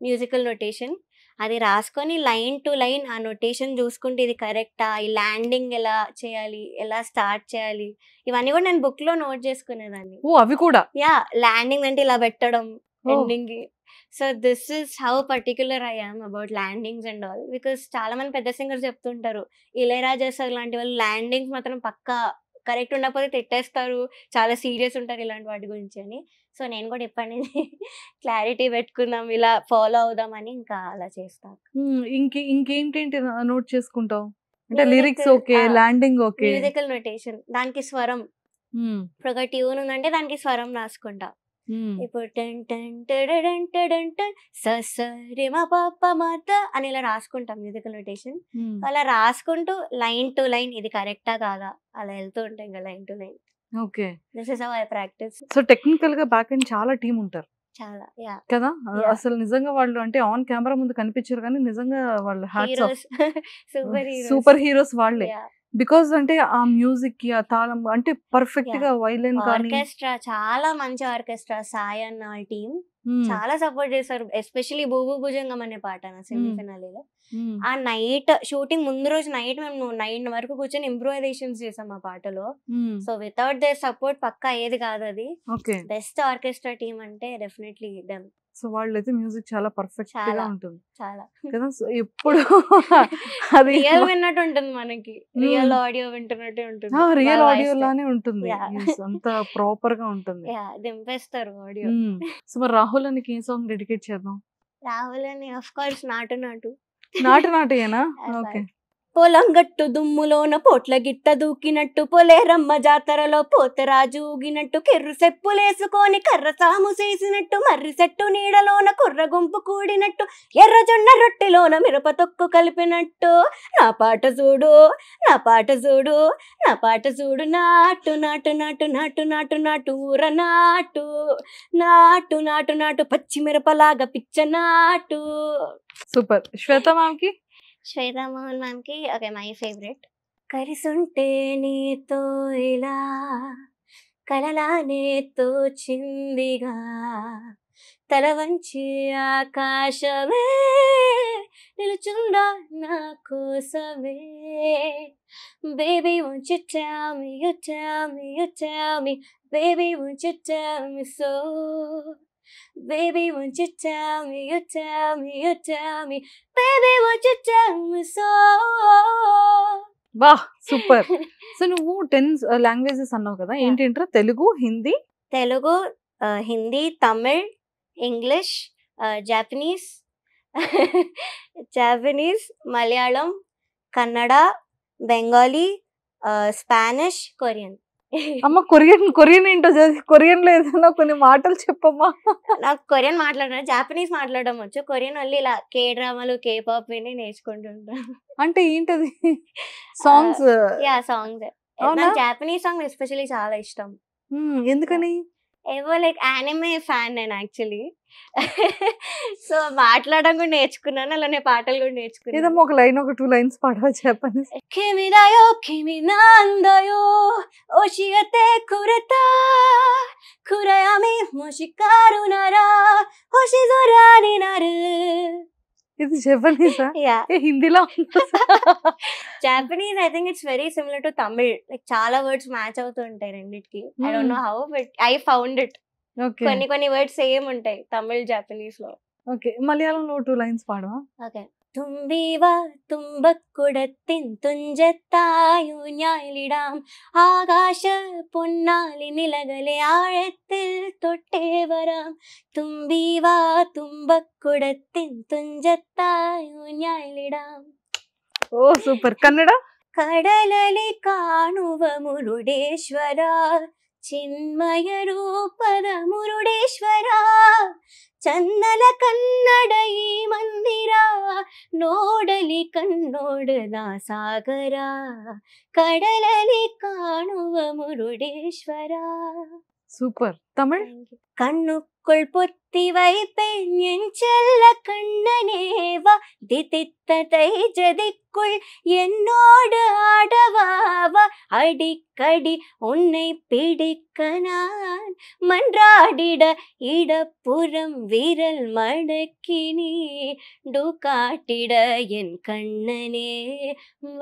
మ్యూజికల్ నొటేషన్. అది రాసుకొని లైన్ టు లైన్ ఆ నొటేషన్ చూసుకుంటే ఇది కరెక్టా, ఈ ల్యాండింగ్ ఎలా చేయాలి, ఎలా స్టార్ట్ చేయాలి, ఇవన్నీ కూడా నేను బుక్ లో నోట్ చేసుకునేదాన్ని. అవి కూడా ల్యాండింగ్ అంటే ఇలా పెట్టడం ending. So this is how particular I am about landings and all. Because చాలా మంది పెద్ద సింగర్స్ చెప్తుంటారు, ఇళయరాజా సార్ లాంటి వాళ్ళు ల్యాండింగ్స్ మాత్రం పక్కా కరెక్ట్ ఉండకపోతే తిట్టేస్తారు, చాలా సీరియస్ ఉంటారు ఇలాంటి వాటి గురించి అని. సో నేను కూడా ఇప్పటి నుంచి క్లారిటీ పెట్టుకుందాం, ఇలా ఫాలో అవుదామని ఇంకా అలా చేస్తాను. ఇంకేంటేంటి నోట్ చేసుకుంటావు? అంటే lyrics okay, landing okay, musical notation, దానికి స్వరం. ఇప్పుడు ఒక ట్యూన్ ఉందంటే దానికి స్వరం రాసుకుంటా. ఇప్పుడు అని ఇలా రాసుకుంటాం మ్యూజికల్ నొటేషన్. అలా రాసుకుంటూ లైన్ టు లైన్ ఇది కరెక్టా కాదా అలా వెళ్తూ ఉంటాయి ఇంకా line to line. Okay, this is how I practice. So technical గా బ్యాక్ ఎండ్ చాలా టీం ఉంటారు చాలా కదా. అసలు నిజంగా వాళ్ళు అంటే ఆన్ కెమెరా ముందు కనిపించారు కానీ నిజంగా వాళ్ళు సూపర్ హీరోస్ వాళ్ళే. బికాజ్ అంటే ఆ మ్యూజిక్ కి ఆ తాళం అంటే పర్ఫెక్ట్ గా వైలిన్ కానీ ఆర్కెస్ట్రా చాలా మంచి ఆర్కెస్ట్రా. సాయి అన్న వాళ్ళ టీం చాలా సపోర్ట్ చేశారు. ఎస్పెషల్లీ భూభు భుజంగం అనే పాట నా సెమీఫినాలీలో. ఆ నైట్ షూటింగ్ ముందు రోజు నైట్ మేము 9 వరకు కూర్చొని ఇంప్రూవైజేషన్స్ చేసాం ఆ పాటలో. సో వితౌట్ దేర్ సపోర్ట్ పక్కా ఏది కాదు అది. బెస్ట్ ఆర్కెస్ట్రా టీం అంటే డెఫినెట్లీ డెమ్. సో వాళ్ళైతే మ్యూజిక్ చాలా పర్ఫెక్ట్ గా ఉంటుంది చాలా కదా. సో ఎప్పుడు అది రియల్ విన్నట్టు ఉంటుంది, మనకి రియల్ ఆడియో వింటున్నట్టే ఉంటుంది, రియల్ ఆడియో లానే ఉంటుంది, అంత ప్రాపర్ గా ఉంటుంది, దింపేస్తారు ఆడియో. సో మరి రాహుల్ అని ఏ సాంగ్ డెడికేట్ చేద్దాం? రాహుల్ అని ఆఫ్ కోర్స్ నాటు నాటేనా? ఓకే. పొలం గట్టు దుమ్ములోన పోట్ల గిట్ట దూకినట్టు, పొలేరమ్మ జాతరలో పోతరాజు ఊగినట్టు, కెర్రు సెప్పులేసుకొని కర్ర సాము చేసినట్టు, మర్రి చెట్టు నీడలోన కుర్ర గుంపు కూడినట్టు, ఎర్ర జొన్న రొట్టెలోన మిరప తొక్కు కలిపినట్టు, నా పాట చూడు నా పాట చూడు నా పాట చూడు, నాటు నాటు నాటు నాటు నాటు నాటు ఊర నాటు నాటు నాటు నాటు, పచ్చి మిరపలాగా పిచ్చ నాటు. సూపర్. శ్వేత మ్యామ్ కి? శ్వేతా మోహన్ మ్యామ్ కి ఓకే మై ఫేవరెట్. కలిసుంటే నీతో ఇలా కలలానే తోచిందిగా, తల వంచి ఆకాశమే నిలుచుందా నా కోసమే, baby won't you tell me, you tell me, you tell me, baby won't you tell me so, baby won't you tell me, you tell me, you tell me, baby won't you tell me so. వాహ్ super. So నువ్వు 10 languages అన్నావు కదా, ఏంటంటారా? Telugu, Hindi, Tamil, English, Japanese, Malayalam, Kannada, Bengali, Spanish, Korean. అమ్మ Korean ఏంటో Korean లో ఏదైనా కొన్ని మాటలు చెప్పమ్మా. నాకు కొరియన్ మాట్లాడడం, జాపనీస్ మాట్లాడడం వచ్చు. కొరియన్ వల్ల ఇలా కే డ్రామాలు, కే పాప్ విని నేర్చుకుంటుంటాను. అంటే ఏంటది? సాంగ్స్? Yeah, songs. నాకు జాపనీస్ సాంగ్ ఎస్పెషల్లీ చాలా ఇష్టం. ఎందుకని? ఏవో లైక్ యానిమే ఫ్యాన్ నేను యాక్చువల్లీ. సో మాట్లాడడం కూడా నేర్చుకున్నాను, అలానే పాటలు కూడా నేర్చుకున్నాను. ఏదమ్మా ఒక లైన్, ఒక 2 lines పాడవా చెప్పండి. కిమిదాయో కిమినాందాయో ఓషియతే కురతా కురయామి మోషికారు నారా హోషిజోరాని నారు. ఇది జపనీసా? యా, హిందీలో. Japanese I think it's very similar to Tamil. Like చాలా వర్డ్స్ మ్యాచ్ అవుతూ ఉంటాయి రెండిటికి. I don't know how, but I found it. Okay. కొన్ని వర్డ్స్ సేమ్ ఉంటాయి తమిళ్, జాపనీస్ లో. ఓకే, మలయాళంలో 2 lines పాడవా? ഓക്കെ. തുമ്പിവ തുമ്പക്കുടത്തിൻ തുഞ്ചത്തായൂഞ്ഞാലിടാം ആകാശ പൊന്നാലി നിലകളെ ആഴത്തിൽ തൊട്ടേ വരാം. തുമ്പിവ തുമ്പക്കുടത്തിൻ തുഞ്ചത്തായൂഞ്ഞാലിടാം. ఓ సూపర్. కన్నడ? കടലലി കാണുവ മുരുടേശ്വര ಚಿನ್ಮಯ ರೂಪದ ಮುರುಡೇಶ್ವರ. ಚಂದನ ಕನ್ನಡ ಈ ಮಂದಿರ ನೋಡಲಿ ಕಣ್ಣೋಡದ ಸಾಗರ. ಕಡಲಲಿ ಕಾಣುವ ಮುರುಡೇಶ್ವರ. సూపర్. తమిళ్? கண்ணுக்குள் பொத்தி வைப்பேன் என் செல்ல கண்ணனேவா. தித்தித்ததை ஜதிக்குள் என்னோடு ஆடவாவா. அடிக்கடி உன்னை பிடிக்க நான் மன்றாடிட இடப்புறம் விரல் மடக்கினி காட்டிட என் கண்ணனே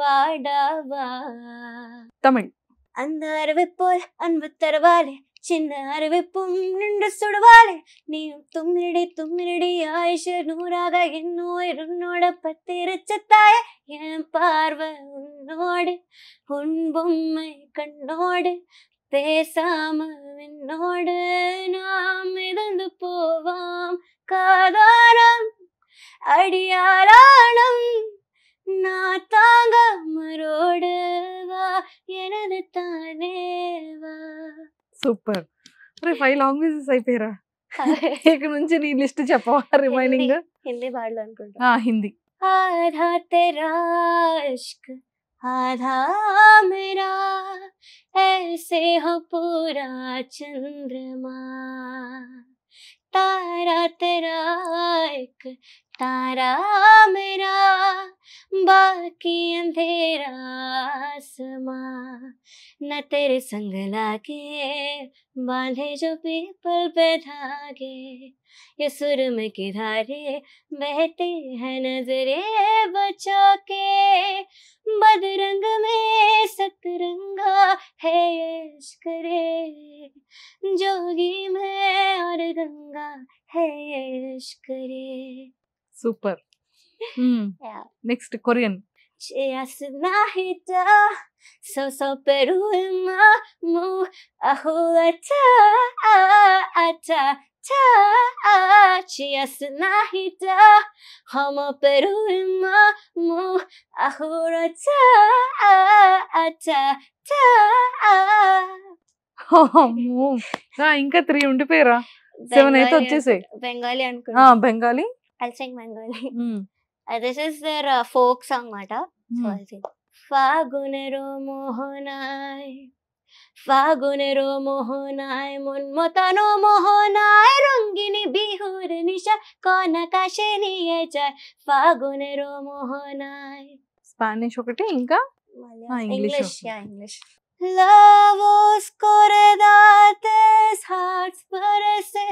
வாடாவா. తమిళ్? அந்த அருவை போல் அன்பு தருவாளே சின்ன அறிவிப்பும் நின்று சுடுவாளே. நீ தும்மிரடி ஆயுஷ நூறாக என்னோட பத்திரச்சத்தாய. என் பார்வை உன்னோடு உன் பொம்மை கண்ணோடு பேசாம என்னோடு நாம் மிதந்து போவாம். காதாரம் அடியாராணம் நான் தாங்க மரோடு வா எனது தானேவா. సూపర్. 5 లాంగ్వేజెస్ అయిపోయారా? ఇక నుంచి నీ లిస్ట్ చెప్పవా రిమైనింగ్? హిందీ పాడలు అనుకుంటా. హిందీ. ఆధా తెరా ఇష్క్ ఆధా మేరా ऐसे हो पूरा चंद्रमा. तारा तेरा एक तारा मेरा बाकी अंधेरा आसमां. न तेरे संग लागे बांधे जो पीपल पे धागे. ये सुरम की धारे बहते हैं नजरे बचा के. बदरंग में सतरंगा है इश्क रे. जोगी में और गंगा है इश्क रे. Super. Yeah. Next Korean. Chiasnahita so perulma mu ahulata ata ta. Chiasnahita homo perulma mu ahulata ata ta. ఇంకా 3 ఉండిపోయారా? 7 అయితే వచ్చేసాయి. బెంగాలీ అనుకుంటా. Bengali? I'll sing Bengali. This is their folk song mata. So I'll sing. Fagunero mohanai Fagunero mohanai Munmotano mohanai Rungini bihur nisha Kona kasheni ejai Fagunero mohanai. Spanish ఒకటి, ఇంకా English. Yeah, English. Lavos corredates hearts parece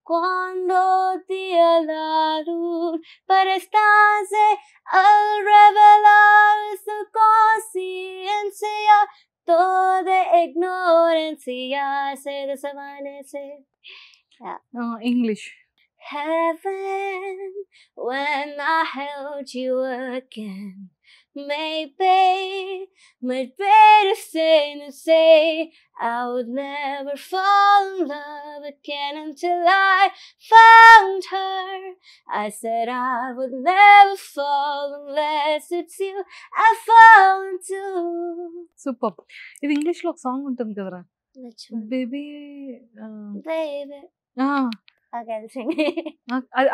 cuando día la luz para estarse al revelar su conciencia. Toda ignorancia se desvanece. English. Heaven, when I held you again, maybe much better than to say I would never fall in love again until I found her. I said I would never fall unless it's you I fall into. Super. ఇది English లో ఒక song ఉంటుంది కదరా, Which one? Baby. Baby. Okay, I'll sing.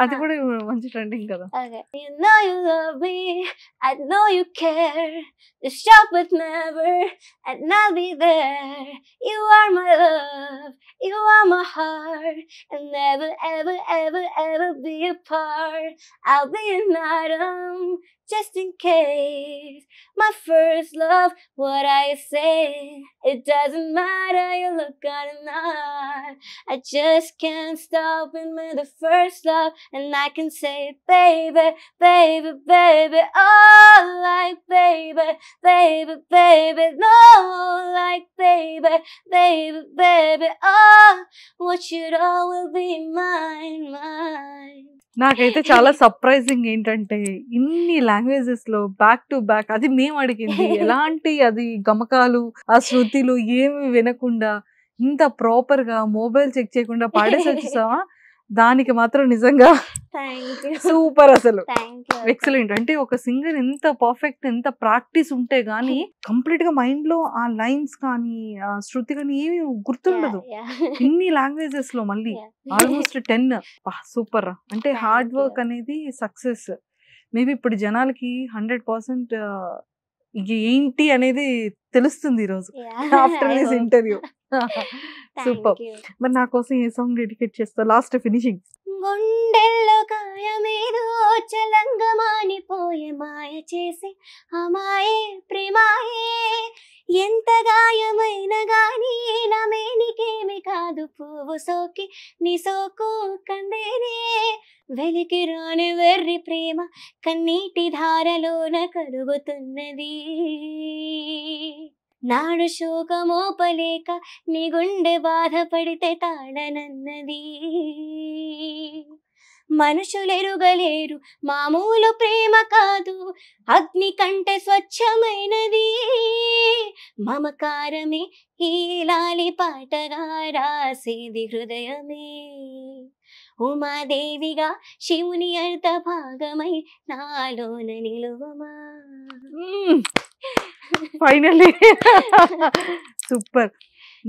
అది కూడా మంచి trending కదా. Okay. You know you love me, I know you care. Just stop but never, and I'll be there. You are my love, you are my heart, and never, ever, ever, ever be apart. I'll be an item, just in case. My first love, what I say, it doesn't matter, you look good or not. I just can't stop in with the first love, and I can say, baby, baby, baby, oh, like baby, baby, baby, no, like baby, baby, baby, oh, what should all will be mine, mine. నాకైతే చాలా surprising ఏంటంటే ఇన్ని languages లో back to back, అది మేము అడిగింది ఎలాంటి అది గమకాలు ఆ శృతిలు ఏమి వినకుండా ఇంత ప్రాపర్ గా మొబైల్ చెక్ చేయకుండా పాడేసి వచ్చేసావా, దానికి మాత్రం నిజంగా Thank you. సూపర్. అసలు Thank you. ఎక్సలెంట్. అంటే ఒక సింగర్ ఎంత పర్ఫెక్ట్, ఎంత ప్రాక్టీస్ ఉంటే గానీ కంప్లీట్ గా మైండ్ లో ఆ లైన్స్ కానీ ఆ శృతి కానీ ఏమి గుర్తుండదు. Yeah. ఇన్ని లాంగ్వేజెస్ లో మళ్ళీ Yeah. ఆల్మోస్ట్ 10. సూపర్. అంటే Thank హార్డ్ వర్క్ you. అనేది సక్సెస్. మేబీ ఇప్పుడు జనాలకి 100% ఏంటి అనేది తెలుస్తుంది ఈ రోజు Yeah. After I this hope. Interview. Thank super. you. మరి నా కోసం ఏ సాంగ్ డెడికేట్ చేస్తా లాస్ట్ ఫినిషింగ్? గుండెల్లో గాయమేదో చలంగా మానిపోయే మాయ చేసి అమాయే ప్రేమాయే, ఎంత గాయమైన గాని నా మేనికేమి కాదు పువ్వు సోకి నీ సోకు కందేనే, వెలికి రాని వెర్రి ప్రేమ కన్నీటి ధారలోన కరుగుతున్నది, నాడు శోకమోపలేక నీ గుండె బాధపడితే తాడనన్నది, మనుషులెరుగలేరు మామూలు ప్రేమ కాదు అగ్ని కంటే స్వచ్ఛమైనది, మమకారమే ఈ లాలి పాటగా రాసేది హృదయమే, ఉమాదేవిగా శివుని అర్ధ భాగమై నాలోన నిలువమా. Finally super.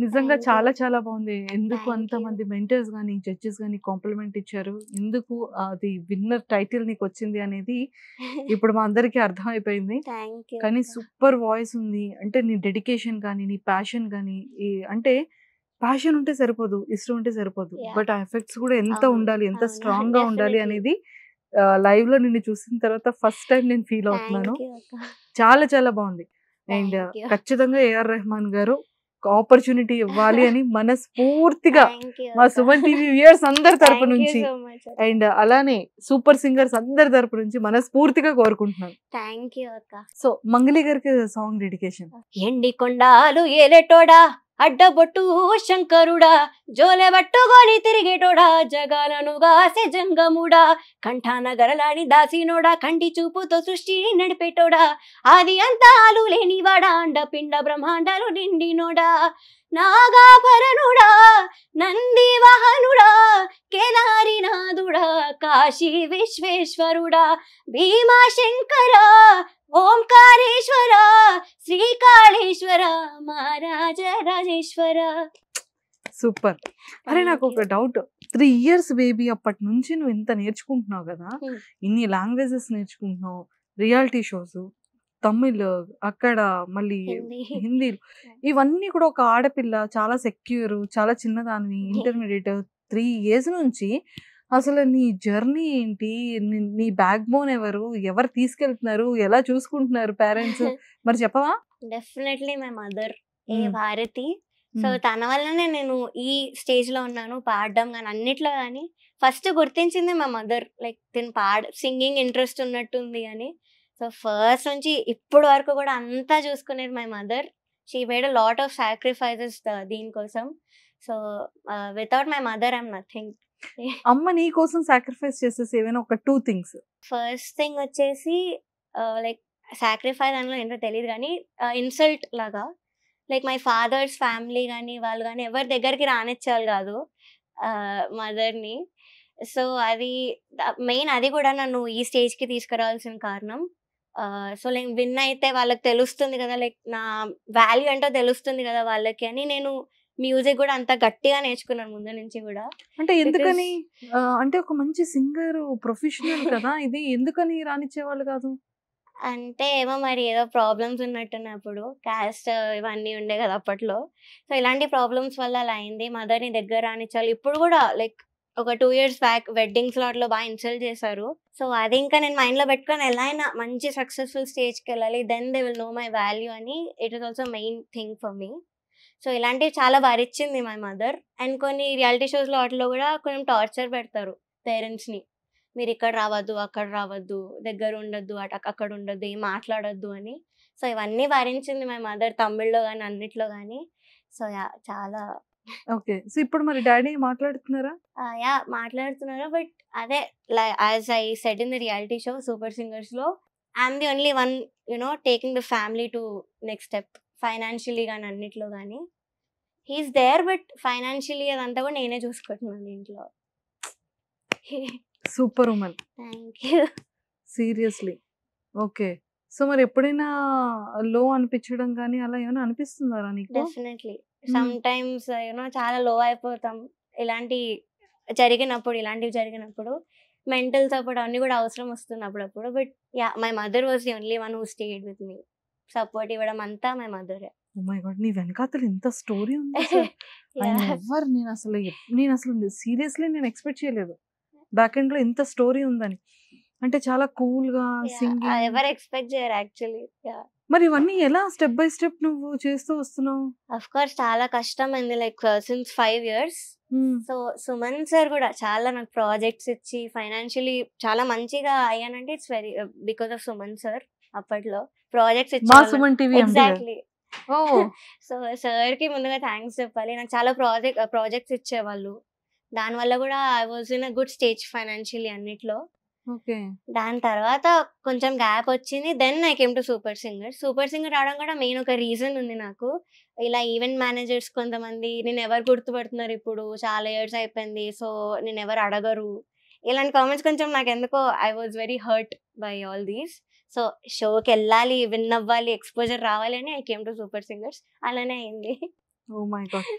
నిజంగా Thank you. చాలా చాలా బాగుంది. ఎందుకు Thank అంతమంది మెంటర్స్ గానీ జడ్జెస్ గానీ కాంప్లిమెంట్ ఇచ్చారు, ఎందుకు అది విన్నర్ టైటిల్ నీకు వచ్చింది అనేది ఇప్పుడు మా అందరికీ అర్థమైపోయింది. Thank you. కానీ సూపర్ వాయిస్ ఉంది. అంటే నీ డెడికేషన్ కానీ నీ ప్యాషన్ కానీ అంటే ప్యాషన్ ఉంటే సరిపోదు, ఇష్టం ఉంటే సరిపోదు, Yeah. బట్ ఆ ఎఫెక్ట్స్ కూడా ఎంత అవును, ఉండాలి, ఎంత అవును, స్ట్రాంగ్ గా ఉండాలి definitely. అనేది లైవ్ లో నిన్ను చూసిన తర్వాత ఫస్ట్ టైం నేను ఫీల్ అవుతున్నాను. Thank you, అక్క. చాలా చాలా బాగుంది. And Thank you. ఖచ్చితంగా ఏఆర్ రెహమాన్ గారు ఆపర్చునిటీ ఇవ్వాలి అని మనస్ఫూర్తిగా Thank you, మా అక్క. సుమన్ టీవీ వ్యూయర్స్ అందరి తరపు Thank you నుంచి so much, అక్క. అండ్ అలానే సూపర్ సింగర్స్ అందరి తరపు నుంచి మనస్ఫూర్తిగా కోరుకుంటున్నాను. Thank you, అక్క. సో మంగళి గారికి సాంగ్ డెడికేషన్. ఎండి కొండాలు ఏలేటోడా అడ్డబొట్టు శంకరుడా జోలె పట్టుకొని తిరిగేటోడా జగాలను గాసే జంగముడా కంఠాన గరలాని దాసినోడా కంటి చూపుతో సృష్టి నడిపేటోడా ఆది అంతాలు లేనివాడా అండపిండ బ్రహ్మాండాలు నిండినోడా నాగాభరణుడా నంది వాహనుడా కేదారినాథుడా కాశీ విశ్వేశ్వరుడా భీమా శంకర ఓంకారేశ్వర శ్రీకాళేశ్వర మహారాజ రాజేశ్వర. సూపర్. అరే Thank నాకు ఒక you. డౌట్, 3 years బేబీ అప్పటి నుంచి నువ్వు ఇంత నేర్చుకుంటున్నావు కదా, Hmm. ఇన్ని లాంగ్వేజెస్ నేర్చుకుంటున్నావు, రియాలిటీ షోస్, తమిళ్, అక్కడ మళ్ళీ హిందీ. హిందీ, ఇవన్నీ కూడా ఒక ఆడపిల్ల చాలా సెక్యూర్, చాలా చిన్నదాన్ని, ఇంటర్మీడియట్ 3 years నుంచి అసలు నీ జర్నీ ఏంటి, నీ బ్యాక్ బోన్ ఎవరు తీసుకెళ్తున్నారు, ఎలా చూసుకుంటున్నారు పేరెంట్స్, మరి చెప్పవా? Definitely my mother a Hmm. Bharathi. So Hmm. తన వల్లనే నేను ఈ స్టేజ్ లో ఉన్నాను, పాడడం కానీ అన్నిట్లో కానీ ఫస్ట్ గుర్తించింది మా మదర్. లైక్ తిను సింగింగ్ ఇంట్రెస్ట్ ఉన్నట్టుంది అని. సో ఫస్ట్ నుంచి ఇప్పుడు వరకు కూడా అంతా చూసుకునేది my mother. She made a lot of sacrifices దీనికోసం. So without my mother I'm nothing. అమ్మ నీ కోసం సాక్రిఫైస్ చేసేసి ఏమైనా ఒక 2 things. ఫస్ట్ థింగ్ వచ్చేసి లైక్ సాక్రిఫైస్ దానిలో ఏంటో తెలియదు కానీ ఇన్సల్ట్ లాగా. లైక్ మై ఫాదర్స్ ఫ్యామిలీ కానీ వాళ్ళు కానీ ఎవరి దగ్గరికి రానిచ్చేవాళ్ళు కాదు మదర్ని. సో అది మెయిన్, అది కూడా నన్ను ఈ స్టేజ్కి తీసుకురావాల్సిన కారణం. సో లైక్ విన్ అయితే వాళ్ళకి తెలుస్తుంది కదా, లైక్ నా వాల్యూ ఏంటో తెలుస్తుంది కదా వాళ్ళకి అని నేను మ్యూజిక్ కూడా అంత గట్టిగా నేర్చుకున్నాను ముందు నుంచి కూడా. అంటే ఎందుకని? అంటే ఒక మంచి సింగర్ ప్రొఫెషనల్ కదా, ఇది ఎందుకని రానిచ్చేవాళ్ళు కాదు? అంటే ఏమో మరి ఏదో ప్రాబ్లమ్స్ ఉన్నట్టున్నప్పుడు క్యాస్ట్ ఇవన్నీ ఉండే కదా అప్పట్లో. సో ఇలాంటి ప్రాబ్లమ్స్ వల్ల అలా అయింది. మదర్ని దగ్గర రానిచ్చాలి. ఇప్పుడు కూడా లైక్ ఒక 2 years బ్యాక్ వెడ్డింగ్ స్లాట్లో బాగా ఇన్సల్ట్ చేశారు. సో అది ఇంకా నేను మైండ్లో పెట్టుకొని ఎలా అయినా మంచి సక్సెస్ఫుల్ స్టేజ్కి వెళ్ళాలి, then they will know my value అని. It is also main thing for me. So ఇలాంటివి చాలా భరించింది మై మదర్. అండ్ కొన్ని రియాలిటీ షోస్లో వాటిలో కూడా కొంచెం టార్చర్ పెడతారు పేరెంట్స్ని. మీరు ఇక్కడ రావద్దు, అక్కడ రావద్దు, దగ్గర ఉండొద్దు, అక్కడ ఉండొద్దు, ఏం మాట్లాడొద్దు అని. సో ఇవన్నీ భరించింది మై మదర్, తమిళ్లో కానీ అన్నిట్లో కానీ. సో చాలా ఓకే. సో ఇప్పుడు మరి డాడీ మాట్లాడుతున్నారా? మాట్లాడుతున్నారు. బట్ అదే as I said in the reality show super సింగర్స్లో, I'm the only one taking the family to next step. Financially కానీ అన్నిట్లో కానీ హీఈస్ దేర్, బట్ ఫైనాన్షియలీ అదంతా కూడా నేనే చూసుకుంటున్నాను ఇంట్లో. Super women. Thank you. Seriously. Okay. So మరి ఎప్పుడైనా లో అనిపించడం కానీ అలా ఏమైనా అనిపిస్తుందా నీకు? డెఫినెట్లీ సమ్ టైమ్స్ చాలా లో అయిపోతాం ఇలాంటివి జరిగినప్పుడు. మెంటల్ సపోర్ట్ అన్ని కూడా అవసరం వస్తుంది అప్పుడప్పుడు. But my mother was the only one who stayed with me. Support ఇవ్వడం అంతా మై మదరే. ఓ మై గాడ్, నీ వెనకాతలు ఎంత స్టోరీ ఉంది. నేను అసలు సీరియస్లీ నేను ఎక్స్పెక్ట్ చేయలేదు బ్యాక్ ఎండ్ లో ఇంత స్టోరీ ఉందని. అంటే చాలా కూల్ గా సింగింగ్. ఎవరు ఎక్స్పెక్ట్ చేయరు యాక్చువల్లీ. మరి ఇవన్నీ ఎలా స్టెప్ బై స్టెప్ నువ్వు చేస్తూ వస్తున్నావు? అఫ్ కోర్స్ చాలా కష్టమైంది, like since 5 years. So Suman sir కూడా చాలా నాకు ప్రాజెక్ట్స్ ఇచ్చి ఫైనాన్షియలీ చాలా మంచిగా అయ్యానంటే it's very because of Suman sir. అప్పట్లో ప్రాజెక్ట్స్ ఇచ్చి ఎగ్జాక్ట్లీ. సో సార్ కి ముందుగా థ్యాంక్స్ చెప్పాలి. నాకు చాలా ప్రాజెక్ట్స్ ఇచ్చేవాళ్ళు. దానివల్ల కూడా I was in a good stage financially అన్నిట్లో. దాని తర్వాత కొంచెం గ్యాప్ వచ్చింది. Then I came to super singer రావడం కూడా మెయిన్ ఒక రీజన్ ఉంది నాకు. ఇలా ఈవెంట్ మేనేజర్స్ కొంతమంది నేను ఎవరు గుర్తుపడుతున్నారు ఇప్పుడు, చాలా ఇయర్స్ అయిపోయింది, సో నేను ఎవరు అడగరు, ఇలాంటి కామెంట్స్ కొంచెం నాకు ఎందుకో I was very hurt by all these. So షోకి వెళ్ళాలి, విన్ అవ్వాలి, ఎక్స్పోజర్ రావాలి అని I came to super singers. అలానే అయింది. ఓ మై గాడ్.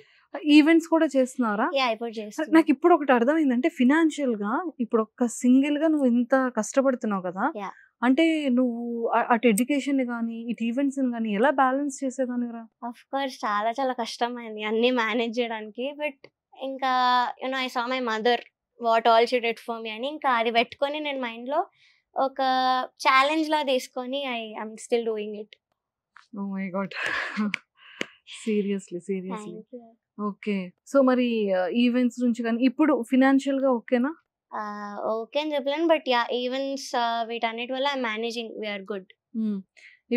ఈవెంట్స్ కూడా చేస్తున్నారా? ఇప్పుడు చేస్తున్నా. నాకు ఇప్పుడు ఒకటి అర్థమైందంటే ఫినాన్షియల్ గా ఇప్పుడు ఒక సింగిల్ గా నువ్వు ఇంత కష్టపడుతున్నావు కదా, అంటే నువ్వు అటు ఎడ్యుకేషన్ కానీ ఇటు ఈవెంట్స్ కానీ ఎలా బ్యాలెన్స్ చేసేదానిరా? ఆఫ్ కోర్స్ చాలా చాలా కష్టమైంది అన్ని మేనేజ్ చేయడానికి. బట్ ఇంకా I saw my mother what all she did for me అని, ఇంకా అది పెట్టుకొని నేను మైండ్ లో ఒక ఛాలెంజ్ లా తీసుకొని I'm still doing it. Oh my god. Seriously. Okay. So మరి ఈవెంట్స్ నుంచి కానీ ఇప్పుడు ఫినాన్షియల్ గా ఓకేనా? ఓకే అని చెప్పలేను, బట్ ఈవెంట్స్ వీటన్నిటి వల్ల మేనేజింగ్ వీఆర్ గుడ్.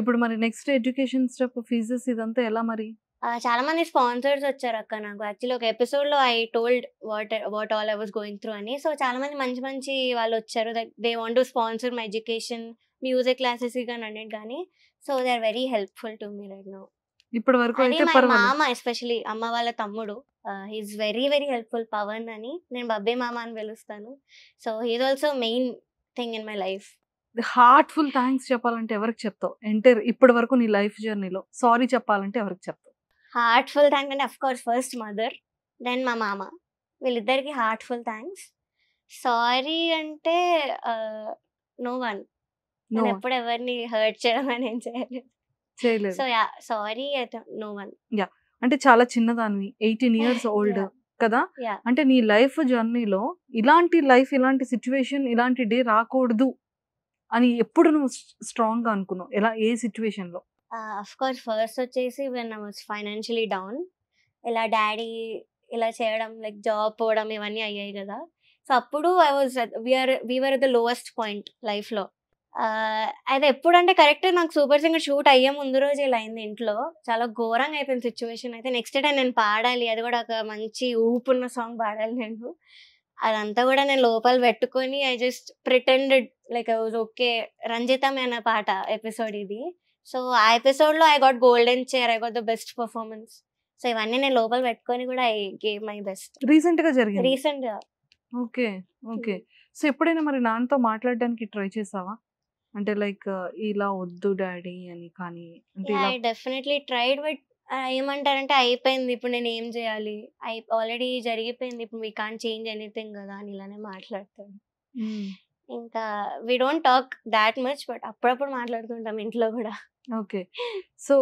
ఇప్పుడు మరి నెక్స్ట్ ఎడ్యుకేషన్ స్టెప్, ఫీజెస్ ఇదంతా ఎలా మరి? చాలా మంది స్పాన్సర్స్ వచ్చారు అక్క నాకు. యాక్చువల్లీ ఒక ఎపిసోడ్ లో I told what all I was going through అని. సో చాలా మంది మంచి వాళ్ళు వచ్చారు. They want to sponsor my education, music classes కానీ అన్నిటి కానీ. So they are very helpful to me right now. ఇప్పటి వరకు అయితే మామ, ఎస్పెషలీ అమ్మ వాళ్ళ తమ్ముడు, he is very very helpful. Pawan అని, నేను బబ్బే మామ అని పిలుస్తాను. So he is also main thing in my life. Heartful thanks చెప్పాలంటే ఎవరికి చెప్తావు? ఎంటర్ ఇప్పటి వరకు నీ లైఫ్ జర్నీలో సారీ చెప్పాలంటే ఎవరికి చెప్తావు? హార్ట్ఫుల్ థ్యాంక్స్ అంటే of course first mother, then మా మామ, వీళ్ళిద్దరికి హార్ట్ఫుల్ థ్యాంక్స్. సారీ అంటే నో వన్. నేను ఎప్పుడు ఎవరిని హర్ట్ చేయడం అని ఏం చేయలేదు. So sorry no one. అంటే చాలా చిన్నదానివి, 18 years ఓల్డ్ కదా. అంటే నీ లైఫ్ జర్నీలో ఇలాంటి సిచ్యువేషన్, ఇలాంటి డే రాకూడదు అని ఎప్పుడు నువ్వు స్ట్రాంగ్ గా అనుకున్నావు? ఎలా, ఏ సిచ్యువేషన్ లో? అఫ్ కోర్స్ ఫస్ట్ వచ్చేసి when I was financially down. ఇలా డాడీ ఇలా చేయడం, లైక్ జాబ్ పోవడం ఇవన్నీ అయ్యాయి కదా. సో అప్పుడు I was we're the lowest point life లో. అది ఎప్పుడంటే కరెక్ట్ నాకు సూపర్ సింగర్ షూట్ అయ్యే ముందు రోజు ఇలా అయింది ఇంట్లో. చాలా ఘోరంగా అయిపోయింది సిచ్యువేషన్. అయితే నెక్స్ట్ డే నేను పాడాలి, అది కూడా ఒక మంచి ఊపున్న సాంగ్ పాడాలి నేను. అదంతా కూడా నేను లోపల పెట్టుకొని I just pretended like I was okay. Ranjithame అనే పాట ఎపిసోడ్ ఇది. సో ఆ ఎపిసోడ్ లో I got golden chair, I got the best performance. So ఇవన్నీ నేను లోపల పెట్టుకొని కూడా I gave my best. Recent గా జరిగింది. రీసెంట్ గా. Okay okay. సో ఎప్పుడైనా మరి నాన్నతో మాట్లాడడానికి ట్రై చేసావా? అంటే లైక్ ఇలా వద్దు డాడీ అని కానీ అంటే ఐ డెఫినెట్లీ ట్రైడ్. బట్ ఏమంటారంటే అయిపోయింది, ఇప్పుడు నేను ఏం చేయాలి, ఆల్రెడీ జరిగిపోయింది, ఇప్పుడు వీ కాంట్ చేంజ్ ఎనీథింగ్ కదా అని ఇలానే మాట్లాడతాను. ఇంకా we don't talk that much, but అప్పుడప్పుడు మాట్లాడుతుంటాం ఇంట్లో కూడా. ఓకే. సో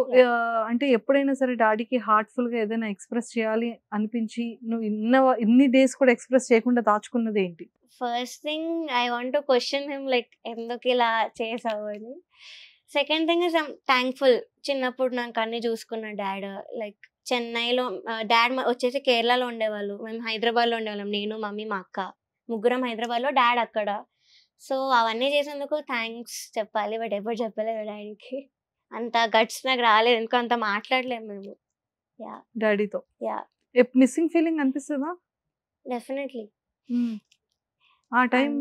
అంటే ఎప్పుడైనా సరే డాడీకి హార్ట్ఫుల్ గా ఏదైనా ఎక్స్ప్రెస్ చేయాలి అనిపించి నువ్వు ఇన్ని డేస్ కూడా ఎక్స్ప్రెస్ చేయకుండా దాచుకున్నది ఏంటి? First thing I want to question him like ఎందుకు ఇలా చేసావు అని. Second thing is I'm thankful. చిన్నప్పుడు నాకు అన్ని చూసుకున్న డాడ్. లైక్ చెన్నైలో డాడ్ వచ్చేసి కేరళలో ఉండేవాళ్ళు, మేము హైదరాబాద్లో ఉండేవాళ్ళం, నేను మమ్మీ మా అక్క ముగ్గురం హైదరాబాద్లో, డాడ్ అక్కడ. సో అవన్నీ చేసేందుకు థ్యాంక్స్ చెప్పాలి. బట్ ఎప్పుడు చెప్పలేదు డాడీకి, అంత గట్స్ నాకు రాలేదు, ఎందుకు అంత మాట్లాడలేము మేము. యా డాడీతో. యా మిస్సింగ్ ఫీలింగ్ అనిపిస్తుందా? డెఫినెట్లీ ఆ టైం